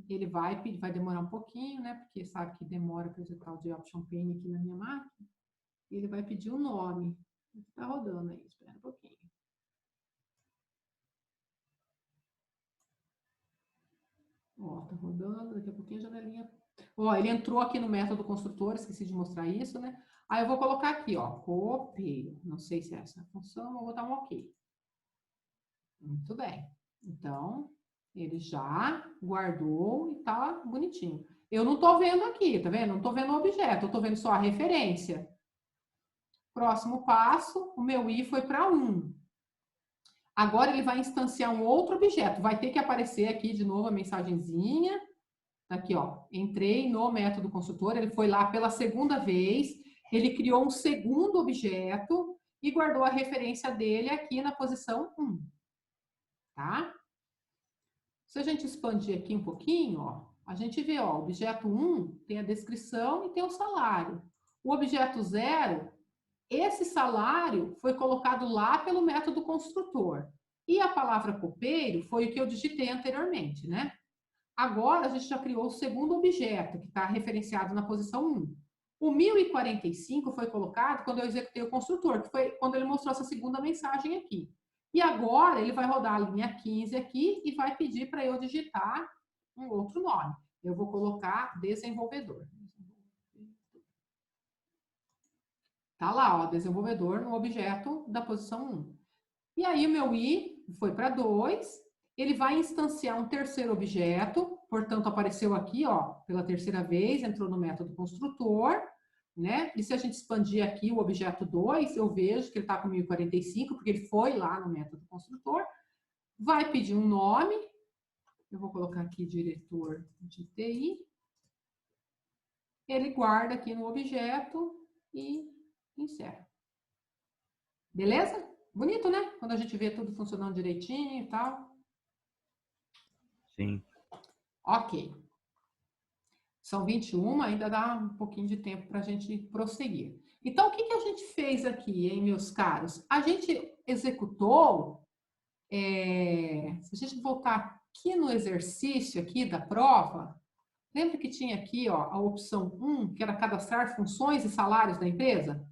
[SPEAKER 1] ele vai demorar um pouquinho, né? Porque sabe que demora para executar o de option pane aqui na minha máquina. E ele vai pedir o nome. Tá rodando aí, espera um pouquinho. Ó, tá rodando, daqui a pouquinho a janelinha. Ó, ele entrou aqui no método construtor, esqueci de mostrar isso, né? Aí eu vou colocar aqui, ó, copeiro. Não sei se é essa a função, vou botar um OK. Muito bem. Então, ele já guardou e tá bonitinho. Eu não tô vendo aqui, tá vendo? Não tô vendo o objeto, eu tô vendo só a referência. Próximo passo, o meu i foi para 1. Agora ele vai instanciar um outro objeto. Vai ter que aparecer aqui de novo a mensagenzinha. Tá aqui, ó. Entrei no método construtor, ele foi lá pela segunda vez, ele criou um segundo objeto e guardou a referência dele aqui na posição 1. Tá? Se a gente expandir aqui um pouquinho, ó, a gente vê, ó, o objeto 1 tem a descrição e tem o salário. O objeto 0, esse salário foi colocado lá pelo método construtor. E a palavra copeiro foi o que eu digitei anteriormente, né? Agora, a gente já criou o segundo objeto, que está referenciado na posição 1. O 1045 foi colocado quando eu executei o construtor, que foi quando ele mostrou essa segunda mensagem aqui. E agora, ele vai rodar a linha 15 aqui e vai pedir para eu digitar um outro nome. Eu vou colocar desenvolvedor. Tá lá, ó, desenvolvedor no objeto da posição 1. E aí, o meu i foi para 2. Ele vai instanciar um terceiro objeto, portanto, apareceu aqui, ó, pela terceira vez, entrou no método construtor, né? E se a gente expandir aqui o objeto 2, eu vejo que ele está com 1045, porque ele foi lá no método construtor. Vai pedir um nome, Eu vou colocar aqui diretor de TI. Ele guarda aqui no objeto e encerra. Beleza? Bonito, né? Quando a gente vê tudo funcionando direitinho e tal.
[SPEAKER 6] Sim.
[SPEAKER 1] Ok. São 21, ainda dá um pouquinho de tempo para a gente prosseguir. Então, o que a gente fez aqui, hein, meus caros? A gente executou, se a gente voltar aqui no exercício aqui da prova, lembra que tinha aqui ó, a opção 1, que era cadastrar funções e salários da empresa?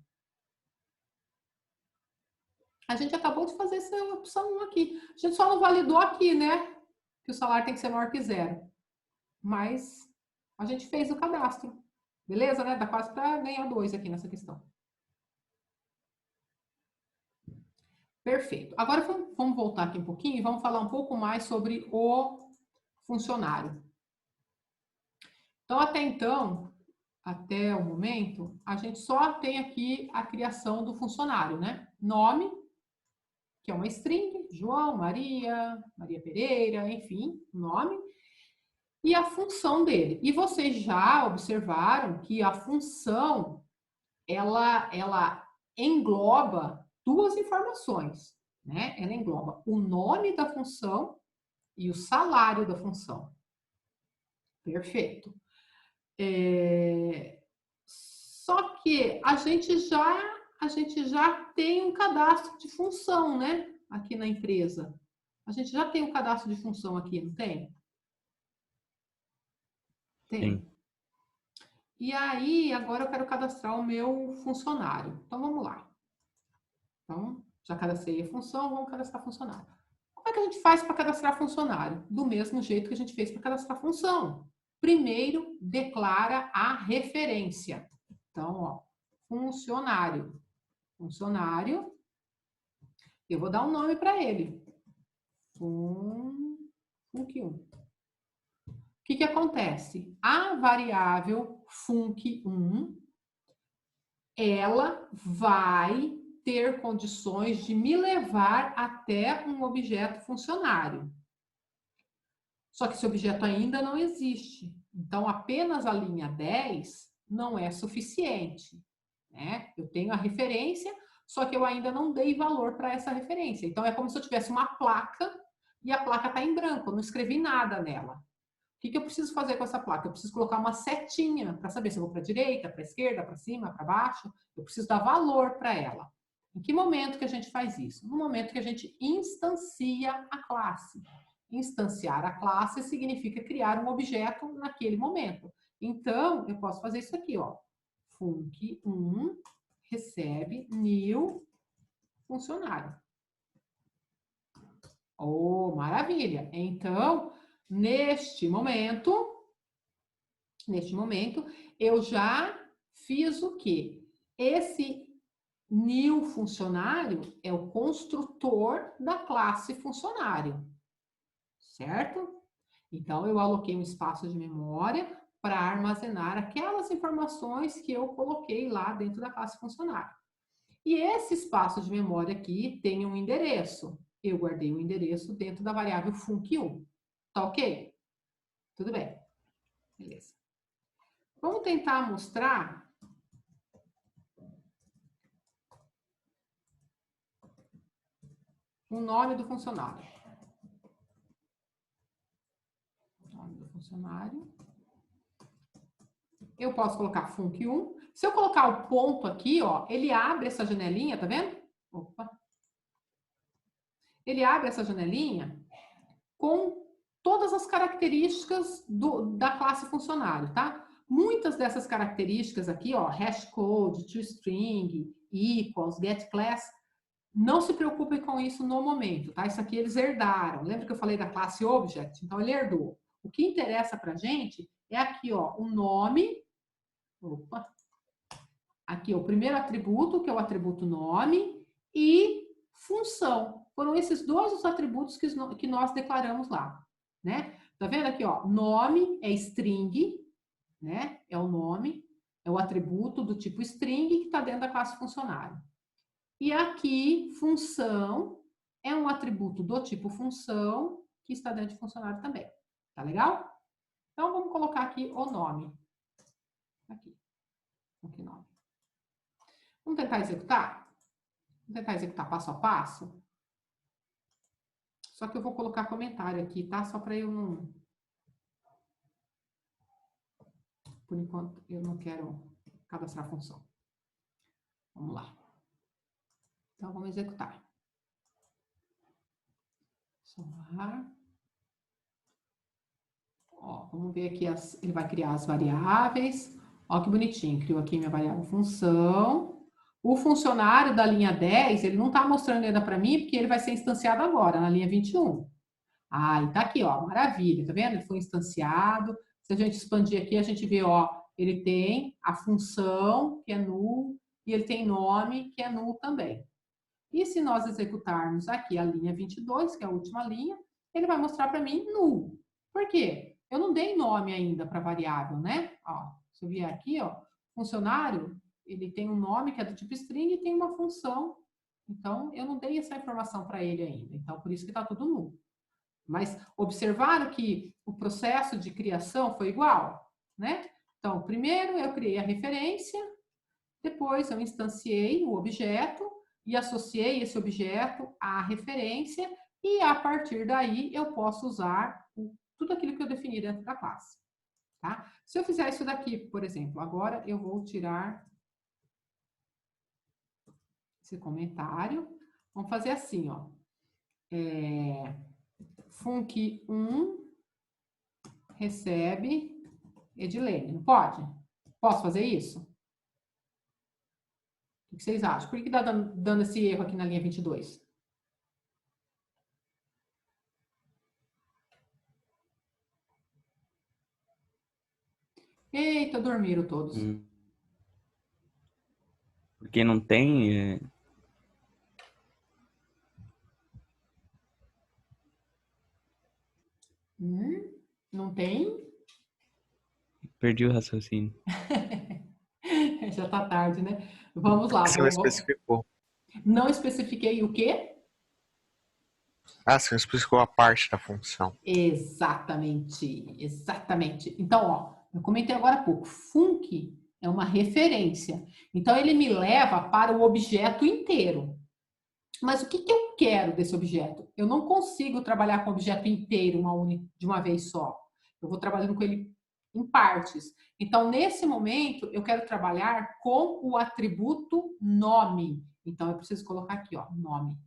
[SPEAKER 1] A gente acabou de fazer essa opção 1 aqui. A gente só não validou aqui, né? Que o salário tem que ser maior que 0. Mas a gente fez o cadastro. Beleza, né? Dá quase para ganhar 2 aqui nessa questão. Perfeito. Agora vamos voltar aqui um pouquinho e vamos falar um pouco mais sobre o funcionário. Então, até o momento, a gente só tem aqui a criação do funcionário, né? Nome, que é uma string, João, Maria, Maria Pereira, enfim, nome. E a função dele. E vocês já observaram que a função, ela engloba duas informações, né? Ela engloba o nome da função e o salário da função. Perfeito. Só que a gente já tem um cadastro de função, né? Aqui na empresa. A gente já tem um cadastro de função aqui, não tem? Tem.
[SPEAKER 6] Sim.
[SPEAKER 1] E aí, agora eu quero cadastrar o meu funcionário. Então, vamos lá. Então, já cadastrei a função, vamos cadastrar funcionário. Como é que a gente faz para cadastrar funcionário? Do mesmo jeito que a gente fez para cadastrar função. Primeiro, declara a referência. Então, ó, funcionário. Funcionário, eu vou dar um nome para ele. Func1. O que acontece? A variável func1, ela vai ter condições de me levar até um objeto funcionário. Só que esse objeto ainda não existe. Então, apenas a linha 10 não é suficiente, né? Eu tenho a referência, só que eu ainda não dei valor para essa referência. Então, é como se eu tivesse uma placa e a placa está em branco, eu não escrevi nada nela. O que eu preciso fazer com essa placa? Eu preciso colocar uma setinha para saber se eu vou para a direita, para a esquerda, para cima, para baixo. Eu preciso dar valor para ela. Em que momento que a gente faz isso? No momento que a gente instancia a classe. Instanciar a classe significa criar um objeto naquele momento. Então, eu posso fazer isso aqui, ó. Func1 recebe new funcionário. Oh, maravilha! Então, neste momento, eu já fiz o quê? Esse new funcionário é o construtor da classe funcionário, certo? Então, eu aloquei um espaço de memória para armazenar aquelas informações que eu coloquei lá dentro da classe funcionário. E esse espaço de memória aqui tem um endereço. Eu guardei o endereço dentro da variável func1. Tá ok? Tudo bem. Beleza. Vamos tentar mostrar o nome do funcionário. Nome do funcionário. Eu posso colocar func1. Se eu colocar o ponto aqui, ó, ele abre essa janelinha, tá vendo? Opa. Ele abre essa janelinha com todas as características da classe funcionário, tá? Muitas dessas características aqui, ó, hashcode, toString, equals, getClass, não se preocupem com isso no momento, tá? Isso aqui eles herdaram. Lembra que eu falei da classe Object? Então, ele herdou. O que interessa pra gente é aqui, ó, o nome. Opa. Aqui, ó, o primeiro atributo, que é o atributo nome, e função. Foram esses dois os atributos que nós declaramos lá, né? Tá vendo aqui, ó? Nome é string, né? É o nome, é o atributo do tipo string que está dentro da classe funcionário. E aqui, função é um atributo do tipo função que está dentro de funcionário também. Tá legal? Então, vamos colocar aqui o nome. Aqui. Aqui, nome. Vamos tentar executar? Vamos tentar executar passo a passo? Só que eu vou colocar comentário aqui, tá? Só para eu não... Por enquanto, eu não quero cadastrar a função. Vamos lá. Então, vamos executar. Salvar. Ó, vamos ver aqui, ele vai criar as variáveis. Ó, que bonitinho. Criou aqui minha variável função. O funcionário da linha 10, ele não está mostrando ainda para mim, porque ele vai ser instanciado agora, na linha 21. Ah, e tá aqui, ó, maravilha, tá vendo? Ele foi instanciado. Se a gente expandir aqui, a gente vê, ó, ele tem a função, que é null, e ele tem nome, que é null também. E se nós executarmos aqui a linha 22, que é a última linha, ele vai mostrar para mim null. Por quê? Eu não dei nome ainda para a variável, né? Ó, se eu vier aqui, ó, funcionário, ele tem um nome que é do tipo string e tem uma função. Então, eu não dei essa informação para ele ainda. Então, por isso que está tudo null. Mas observaram que o processo de criação foi igual, né? Então, primeiro eu criei a referência, depois eu instanciei o objeto e associei esse objeto à referência e a partir daí eu posso usar tudo aquilo que eu defini dentro da classe, tá? Se eu fizer isso daqui, por exemplo, agora eu vou tirar esse comentário. Vamos fazer assim, ó. Func1 recebe Edilene. Não pode? Posso fazer isso? O que vocês acham? Por que está dando esse erro aqui na linha 22? Eita, dormiram todos.
[SPEAKER 6] Porque não tem...
[SPEAKER 1] Não tem?
[SPEAKER 6] Perdi o raciocínio.
[SPEAKER 1] Já tá tarde, né? Vamos lá.
[SPEAKER 8] Você não especificou.
[SPEAKER 1] Não especifiquei o quê?
[SPEAKER 8] Ah, você não especificou a parte da função.
[SPEAKER 1] Exatamente, exatamente. Então, ó, eu comentei agora há pouco. Func é uma referência. Então, ele me leva para o objeto inteiro. Mas o que eu quero desse objeto? Eu não consigo trabalhar com o objeto inteiro de uma vez só. Eu vou trabalhando com ele em partes. Então, nesse momento, eu quero trabalhar com o atributo nome. Então, eu preciso colocar aqui, ó, nome.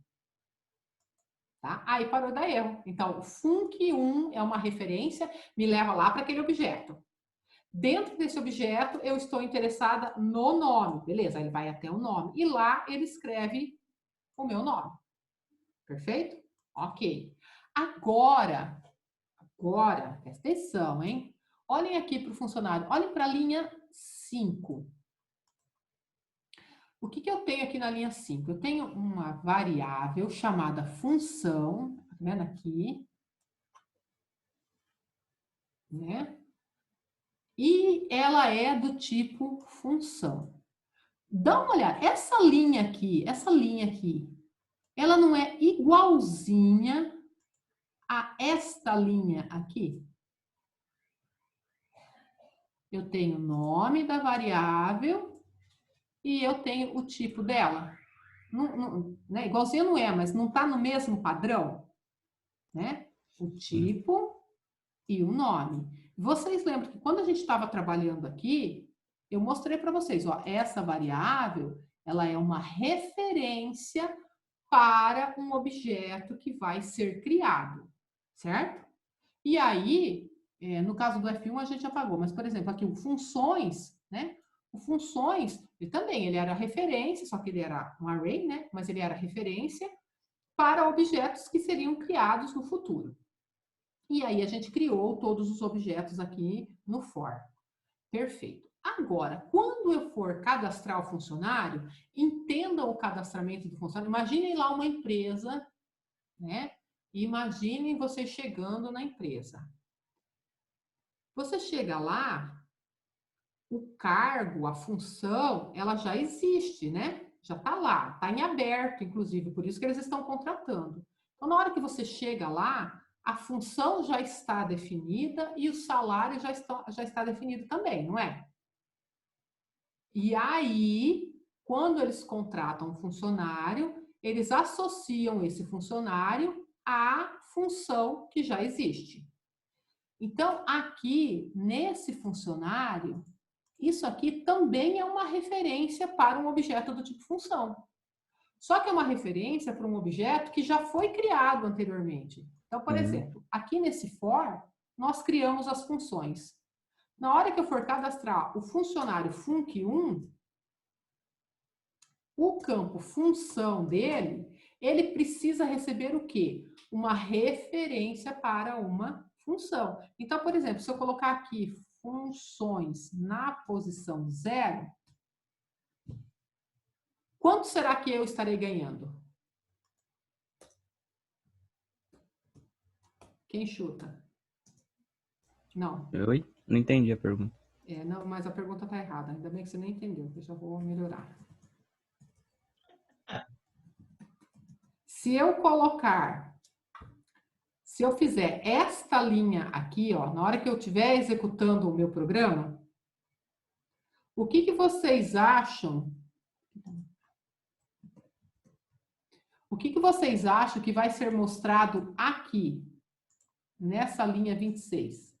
[SPEAKER 1] Tá? Aí parou de dar erro. Então, o func1 é uma referência, me leva lá para aquele objeto. Dentro desse objeto, eu estou interessada no nome. Beleza, ele vai até o nome. E lá ele escreve o meu nome. Perfeito? Ok. Agora, presta atenção, hein? Olhem aqui para o funcionário. Olhem para a linha 5. O que eu tenho aqui na linha 5? Eu tenho uma variável chamada função, tá vendo aqui? Né? E ela é do tipo função. Dá uma olhada, essa linha aqui, ela não é igualzinha a esta linha aqui? Eu tenho o nome da variável e eu tenho o tipo dela. Né? Igualzinha não é, mas não está no mesmo padrão, né? O tipo e o nome. Vocês lembram que quando a gente estava trabalhando aqui, eu mostrei para vocês, ó, essa variável, ela é uma referência para um objeto que vai ser criado, certo? E aí, no caso do F1 a gente apagou, mas, por exemplo, aqui o funções, né? O funções, ele era referência, só que ele era um array, né? Mas ele era referência para objetos que seriam criados no futuro. E aí a gente criou todos os objetos aqui no for. Perfeito. Agora, quando eu for cadastrar o funcionário, entendam o cadastramento do funcionário. Imaginem lá uma empresa, né? Imaginem você chegando na empresa. Você chega lá, o cargo, a função, ela já existe, né? Já está lá, está em aberto, inclusive, por isso que eles estão contratando. Então, na hora que você chega lá, a função já está definida e o salário já está definido também, não é? E aí, quando eles contratam um funcionário, eles associam esse funcionário à função que já existe. Então, aqui, nesse funcionário, isso aqui também é uma referência para um objeto do tipo função. Só que é uma referência para um objeto que já foi criado anteriormente. Então, por exemplo, aqui nesse for, nós criamos as funções. Na hora que eu for cadastrar o funcionário func1, o campo função dele, ele precisa receber o quê? Uma referência para uma função. Então, por exemplo, se eu colocar aqui funções na posição 0, quanto será que eu estarei ganhando? Quem chuta? Não.
[SPEAKER 6] Oi? Não entendi a pergunta.
[SPEAKER 1] Não, mas a pergunta está errada. Ainda bem que você nem entendeu, eu já vou melhorar. Se eu fizer esta linha aqui, ó, na hora que eu estiver executando o meu programa, o que vocês acham? O que vocês acham que vai ser mostrado aqui, nessa linha 26?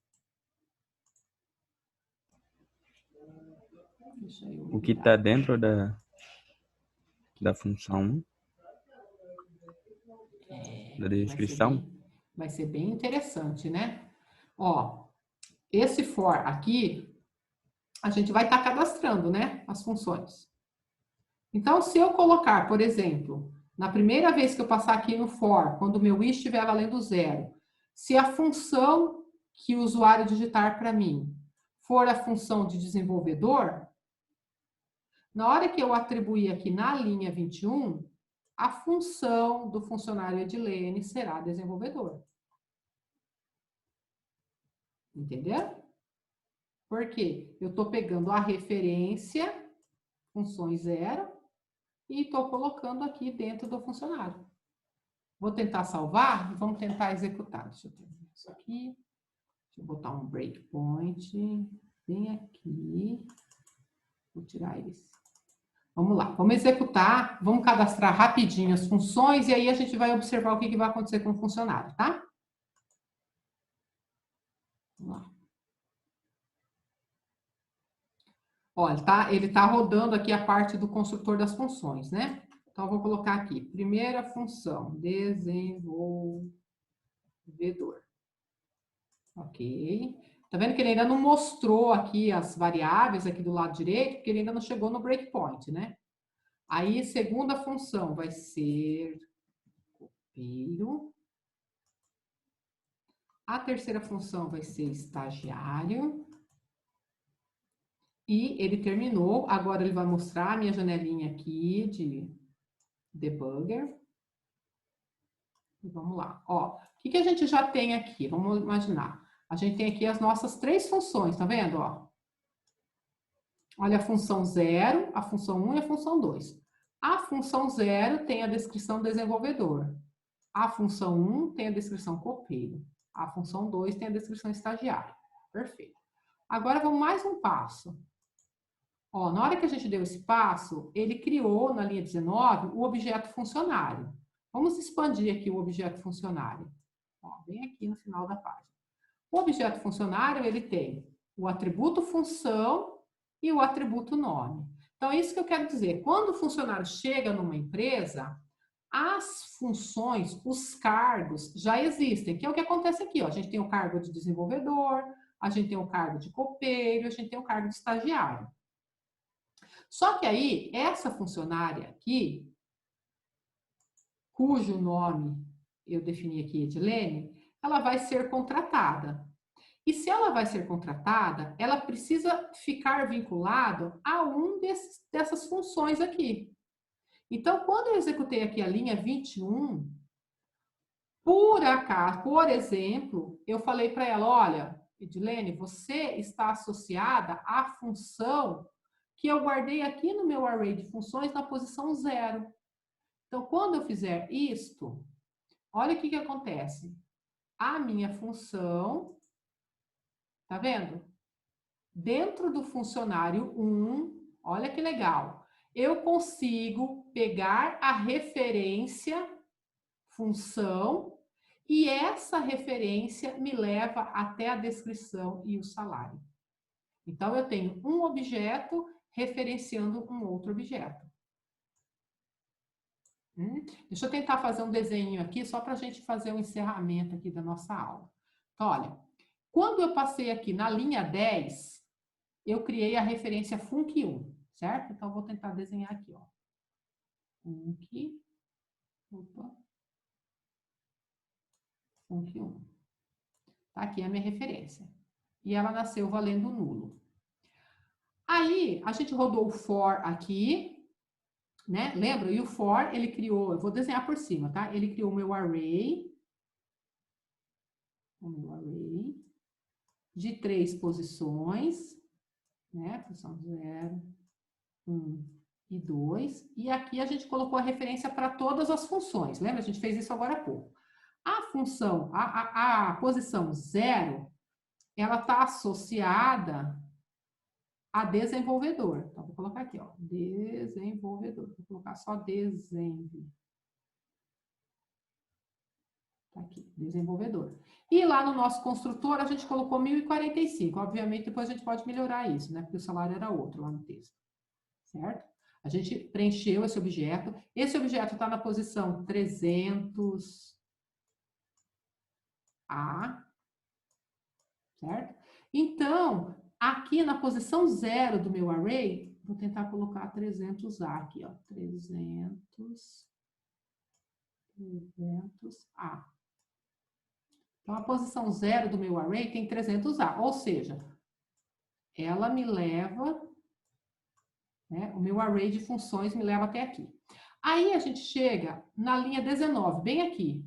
[SPEAKER 6] O que está dentro da função 1? Da descrição?
[SPEAKER 1] Vai ser bem interessante, né? Ó, esse for aqui, a gente vai estar cadastrando, né? As funções. Então, se eu colocar, por exemplo, na primeira vez que eu passar aqui no for, quando o meu i estiver valendo 0, se a função que o usuário digitar para mim for a função de desenvolvedor, na hora que eu atribuir aqui na linha 21, a função do funcionário Edilene será desenvolvedor. Entendeu? Por quê? Eu estou pegando a referência, funções 0, e estou colocando aqui dentro do funcionário. Vou tentar salvar e vamos tentar executar. Deixa eu terminar isso aqui. Deixa eu botar um breakpoint bem aqui. Vou tirar esse. Vamos lá, vamos executar, vamos cadastrar rapidinho as funções e aí a gente vai observar o que vai acontecer com o funcionário, tá? Vamos lá. Ó, ele tá rodando aqui a parte do construtor das funções, né? Então, eu vou colocar aqui, primeira função, desenvolvedor. Ok. Tá vendo que ele ainda não mostrou aqui as variáveis aqui do lado direito, porque ele ainda não chegou no breakpoint, né? Aí, segunda função vai ser copeiro. A terceira função vai ser estagiário. E ele terminou. Agora ele vai mostrar a minha janelinha aqui de debugger. E vamos lá. Ó, o que a gente já tem aqui? Vamos imaginar. A gente tem aqui as nossas 3 funções, tá vendo? Ó? Olha a função 0, a função 1 e a função 2. A função 0 tem a descrição desenvolvedor. A função 1 tem a descrição copeiro. A função 2 tem a descrição estagiário. Perfeito. Agora vamos mais um passo. Ó, na hora que a gente deu esse passo, ele criou na linha 19 o objeto funcionário. Vamos expandir aqui o objeto funcionário. Ó, bem aqui no final da página. O objeto funcionário, ele tem o atributo função e o atributo nome. Então, é isso que eu quero dizer. Quando o funcionário chega numa empresa, as funções, os cargos já existem, que é o que acontece aqui. Ó. A gente tem o cargo de desenvolvedor, a gente tem o cargo de copeiro, a gente tem o cargo de estagiário. Só que aí, essa funcionária aqui, cujo nome eu defini aqui, Edilene, ela vai ser contratada. E se ela vai ser contratada, ela precisa ficar vinculada a dessas funções aqui. Então, quando eu executei aqui a linha 21, por acaso, por exemplo, eu falei para ela, olha, Edilene, você está associada à função que eu guardei aqui no meu array de funções na posição 0. Então, quando eu fizer isto, olha o que acontece. a minha função, tá vendo? Dentro do funcionário 1, olha que legal, eu consigo pegar a referência função e essa referência me leva até a descrição e o salário. Então, eu tenho um objeto referenciando um outro objeto. Deixa eu tentar fazer um desenho aqui, só para a gente fazer um encerramento aqui da nossa aula. Então, olha, quando eu passei aqui na linha 10, eu criei a referência func1, certo? Então, eu vou tentar desenhar aqui, ó. Func1. Tá aqui a minha referência. E ela nasceu valendo nulo. Aí, a gente rodou o for aqui, né? Lembra? E o for, ele criou, eu vou desenhar por cima, tá? Ele criou o meu array de 3 posições, né? Posição 0, 1 e 2. E aqui a gente colocou a referência para todas as funções. Lembra? A gente fez isso agora há pouco. A função, a posição 0, ela está associada a desenvolvedor. Então, vou colocar aqui, ó, desenvolvedor. Vou colocar só desenvolvedor. Tá aqui, desenvolvedor. E lá no nosso construtor, a gente colocou 1045. Obviamente, depois a gente pode melhorar isso, né? Porque o salário era outro lá no texto. Certo? A gente preencheu esse objeto. Esse objeto está na posição 300A. Certo? Então, aqui na posição 0 do meu array, vou tentar colocar 300A aqui, ó. 300A. Então, a posição 0 do meu array tem 300A, ou seja, ela me leva, né, o meu array de funções me leva até aqui. Aí a gente chega na linha 19, bem aqui,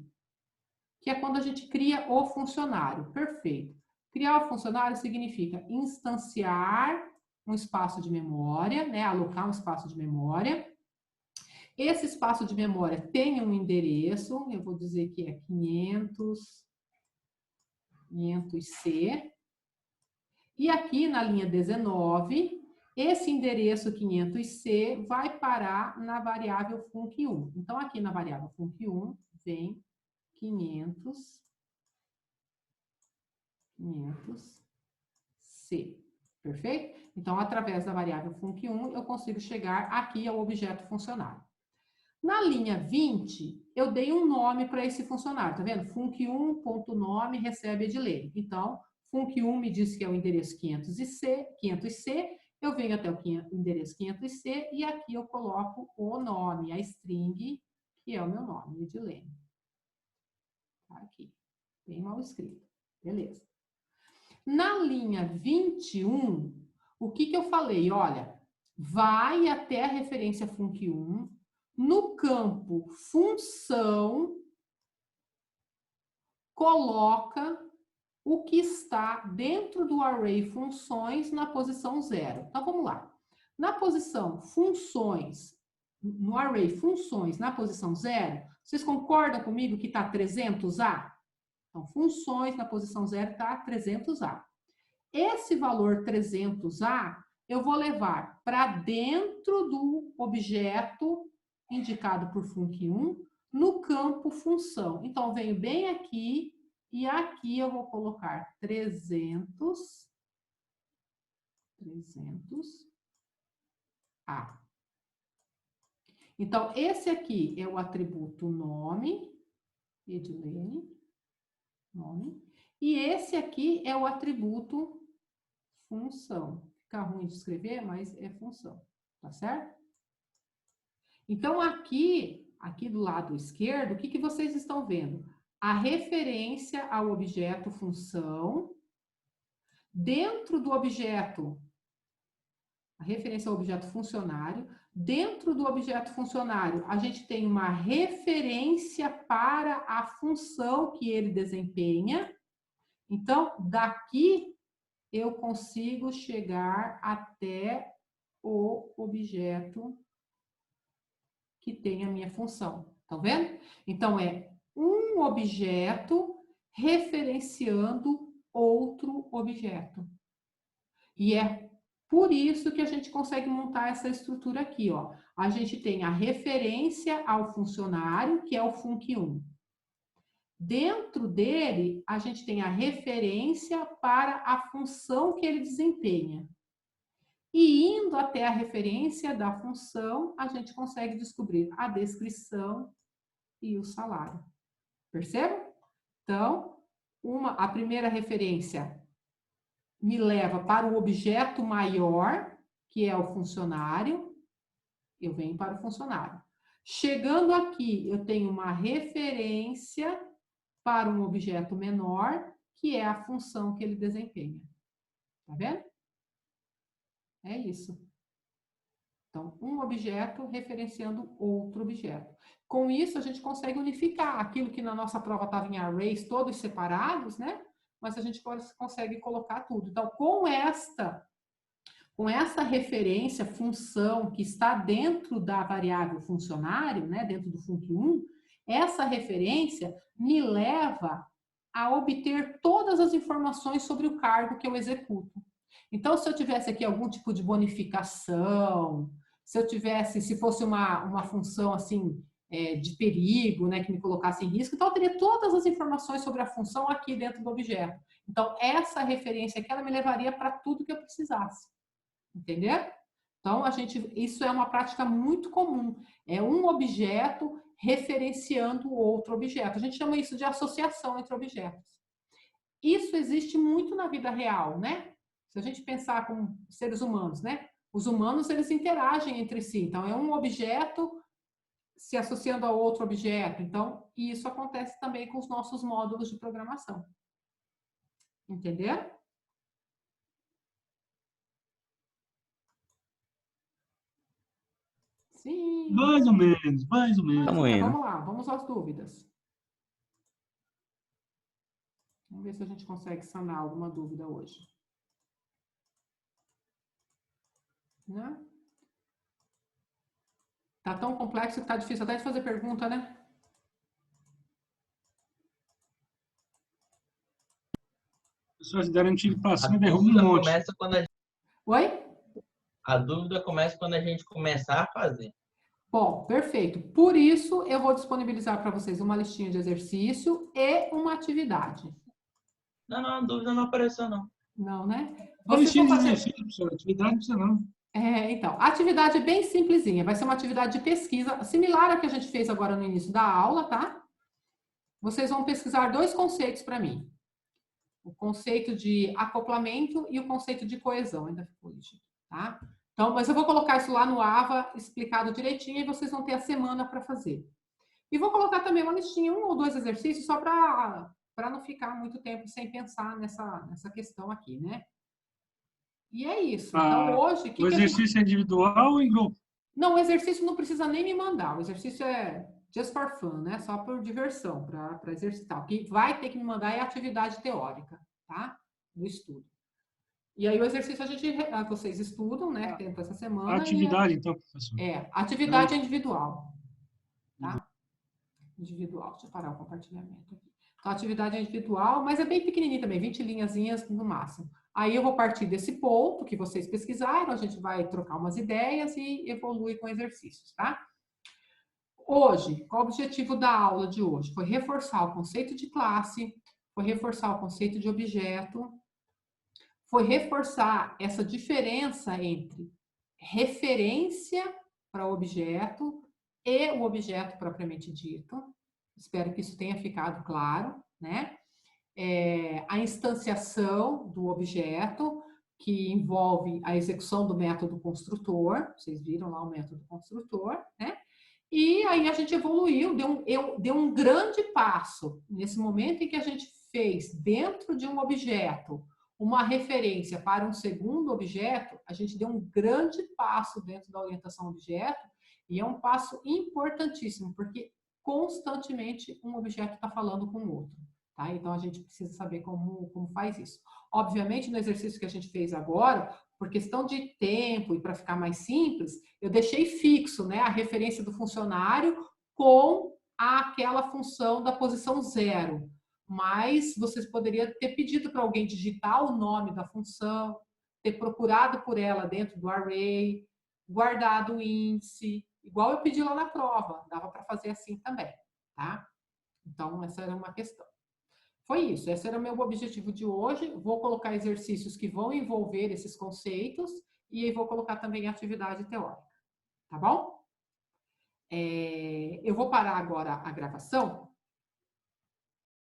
[SPEAKER 1] que é quando a gente cria o funcionário. Perfeito. Criar o funcionário significa instanciar um espaço de memória, né, alocar um espaço de memória. Esse espaço de memória tem um endereço, eu vou dizer que é 500C. E aqui na linha 19, esse endereço 500C vai parar na variável func1. Então, aqui na variável func1 vem 500C. Perfeito? Então, através da variável func1, eu consigo chegar aqui ao objeto funcionário. Na linha 20, eu dei um nome para esse funcionário, tá vendo? func1.nome recebe Edilene. Então, func1 me diz que é o endereço 500C, eu venho até o endereço 500C e aqui eu coloco o nome, a string, que é o meu nome, Edilene. Tá aqui, bem mal escrito. Beleza. Na linha 21, o que eu falei? Olha, vai até a referência func1, no campo função, coloca o que está dentro do array funções na posição 0. Então, vamos lá. Na posição funções, no array funções na posição 0, vocês concordam comigo que está 300A? Então, funções na posição 0 está 300A. Esse valor 300A, eu vou levar para dentro do objeto indicado por func1, no campo função. Então, venho bem aqui, e aqui eu vou colocar 300A. Então, esse aqui é o atributo nome, Edilene, nome, e esse aqui é o atributo função. Fica ruim de escrever, mas é função, tá certo? Então, aqui do lado esquerdo, o que vocês estão vendo? A referência ao objeto função. Dentro do objeto, a referência ao objeto funcionário. Dentro do objeto funcionário, a gente tem uma referência para a função que ele desempenha. Então, daqui eu consigo chegar até o objeto que tem a minha função. Tá vendo? Então, é um objeto referenciando outro objeto. E é por isso que a gente consegue montar essa estrutura aqui, ó. A gente tem a referência ao funcionário, que é o func1. Dentro dele, a gente tem a referência para a função que ele desempenha. E indo até a referência da função, a gente consegue descobrir a descrição e o salário. Percebam? Então, a primeira referência me leva para o objeto maior, que é o funcionário. Eu venho para o funcionário. Chegando aqui, eu tenho uma referência para um objeto menor, que é a função que ele desempenha. Tá vendo? É isso. Então, um objeto referenciando outro objeto. Com isso, a gente consegue unificar aquilo que na nossa prova estava em arrays, todos separados, né? Mas a gente consegue colocar tudo. Então, com esta referência, função, que está dentro da variável funcionário, né? Dentro do func1, essa referência me leva a obter todas as informações sobre o cargo que eu executo. Então, se eu tivesse aqui algum tipo de bonificação, se fosse uma função assim de perigo, né, que me colocasse em risco, então eu teria todas as informações sobre a função aqui dentro do objeto. Então, essa referência aqui, ela me levaria para tudo que eu precisasse. Entendeu? Então, isso é uma prática muito comum. É um objeto referenciando outro objeto. A gente chama isso de associação entre objetos. Isso existe muito na vida real, né? Se a gente pensar como seres humanos, né? Os humanos, eles interagem entre si. Então, é um objeto se associando a outro objeto. Então, isso acontece também com os nossos módulos de programação. Entendeu? Sim.
[SPEAKER 9] Mais ou menos, mais ou menos.
[SPEAKER 1] Vamos lá, vamos às dúvidas. Vamos ver se a gente consegue sanar alguma dúvida hoje. Né? Tá tão complexo que tá difícil até de fazer pergunta, né?
[SPEAKER 9] Pessoas deram um tiro para cima e derrubam um monte.
[SPEAKER 1] Oi?
[SPEAKER 5] A dúvida começa quando a gente começar a fazer.
[SPEAKER 1] Bom, perfeito. Por isso, eu vou disponibilizar para vocês uma listinha de exercício e uma atividade.
[SPEAKER 5] Não, a dúvida não apareceu, não.
[SPEAKER 1] Não, né?
[SPEAKER 9] Uma listinha de exercício, professor. Atividade não precisa, não.
[SPEAKER 1] Então, a atividade é bem simplesinha. Vai ser uma atividade de pesquisa, similar à que a gente fez agora no início da aula, tá? Vocês vão pesquisar 2 conceitos para mim. O conceito de acoplamento e o conceito de coesão. Ainda ficou isso, tá? Então, mas eu vou colocar isso lá no AVA, explicado direitinho, e vocês vão ter a semana para fazer. E vou colocar também uma listinha, 1 ou 2 exercícios, só para não ficar muito tempo sem pensar nessa questão aqui, né? E é isso. Então, hoje...
[SPEAKER 9] O exercício é individual ou em grupo?
[SPEAKER 1] Não, o exercício não precisa nem me mandar. O exercício é just for fun, né? Só por diversão, para exercitar. O que vai ter que me mandar é a atividade teórica, tá? Do estudo. E aí o exercício vocês estudam, né? Tenta essa semana.
[SPEAKER 9] A atividade, então, professor.
[SPEAKER 1] Atividade é individual. Tá? Individual. Deixa eu parar o compartilhamento aqui. Então, atividade é individual, mas é bem pequenininha também, 20 linhazinhas no máximo. Aí eu vou partir desse ponto que vocês pesquisaram, a gente vai trocar umas ideias e evoluir com exercícios, tá? Hoje, qual o objetivo da aula de hoje? Foi reforçar o conceito de classe, foi reforçar o conceito de objeto, foi reforçar essa diferença entre referência para o objeto e o objeto propriamente dito. Espero que isso tenha ficado claro, né? A instanciação do objeto, que envolve a execução do método construtor, vocês viram lá o método construtor, né? E aí a gente evoluiu, deu um grande passo nesse momento em que a gente fez dentro de um objeto uma referência para um segundo objeto, a gente deu um grande passo dentro da orientação objeto, e é um passo importantíssimo, porque constantemente um objeto está falando com o outro. Tá? Então, a gente precisa saber como faz isso. Obviamente, no exercício que a gente fez agora, por questão de tempo e para ficar mais simples, eu deixei fixo, né, a referência do funcionário com aquela função da posição 0. mas vocês poderiam ter pedido para alguém digitar o nome da função, ter procurado por ela dentro do array, guardado o índice, igual eu pedi lá na prova, dava para fazer assim também, tá? Então, essa era uma questão. Foi isso, esse era o meu objetivo de hoje. Vou colocar exercícios que vão envolver esses conceitos e vou colocar também atividade teórica, tá bom? Eu vou parar agora a gravação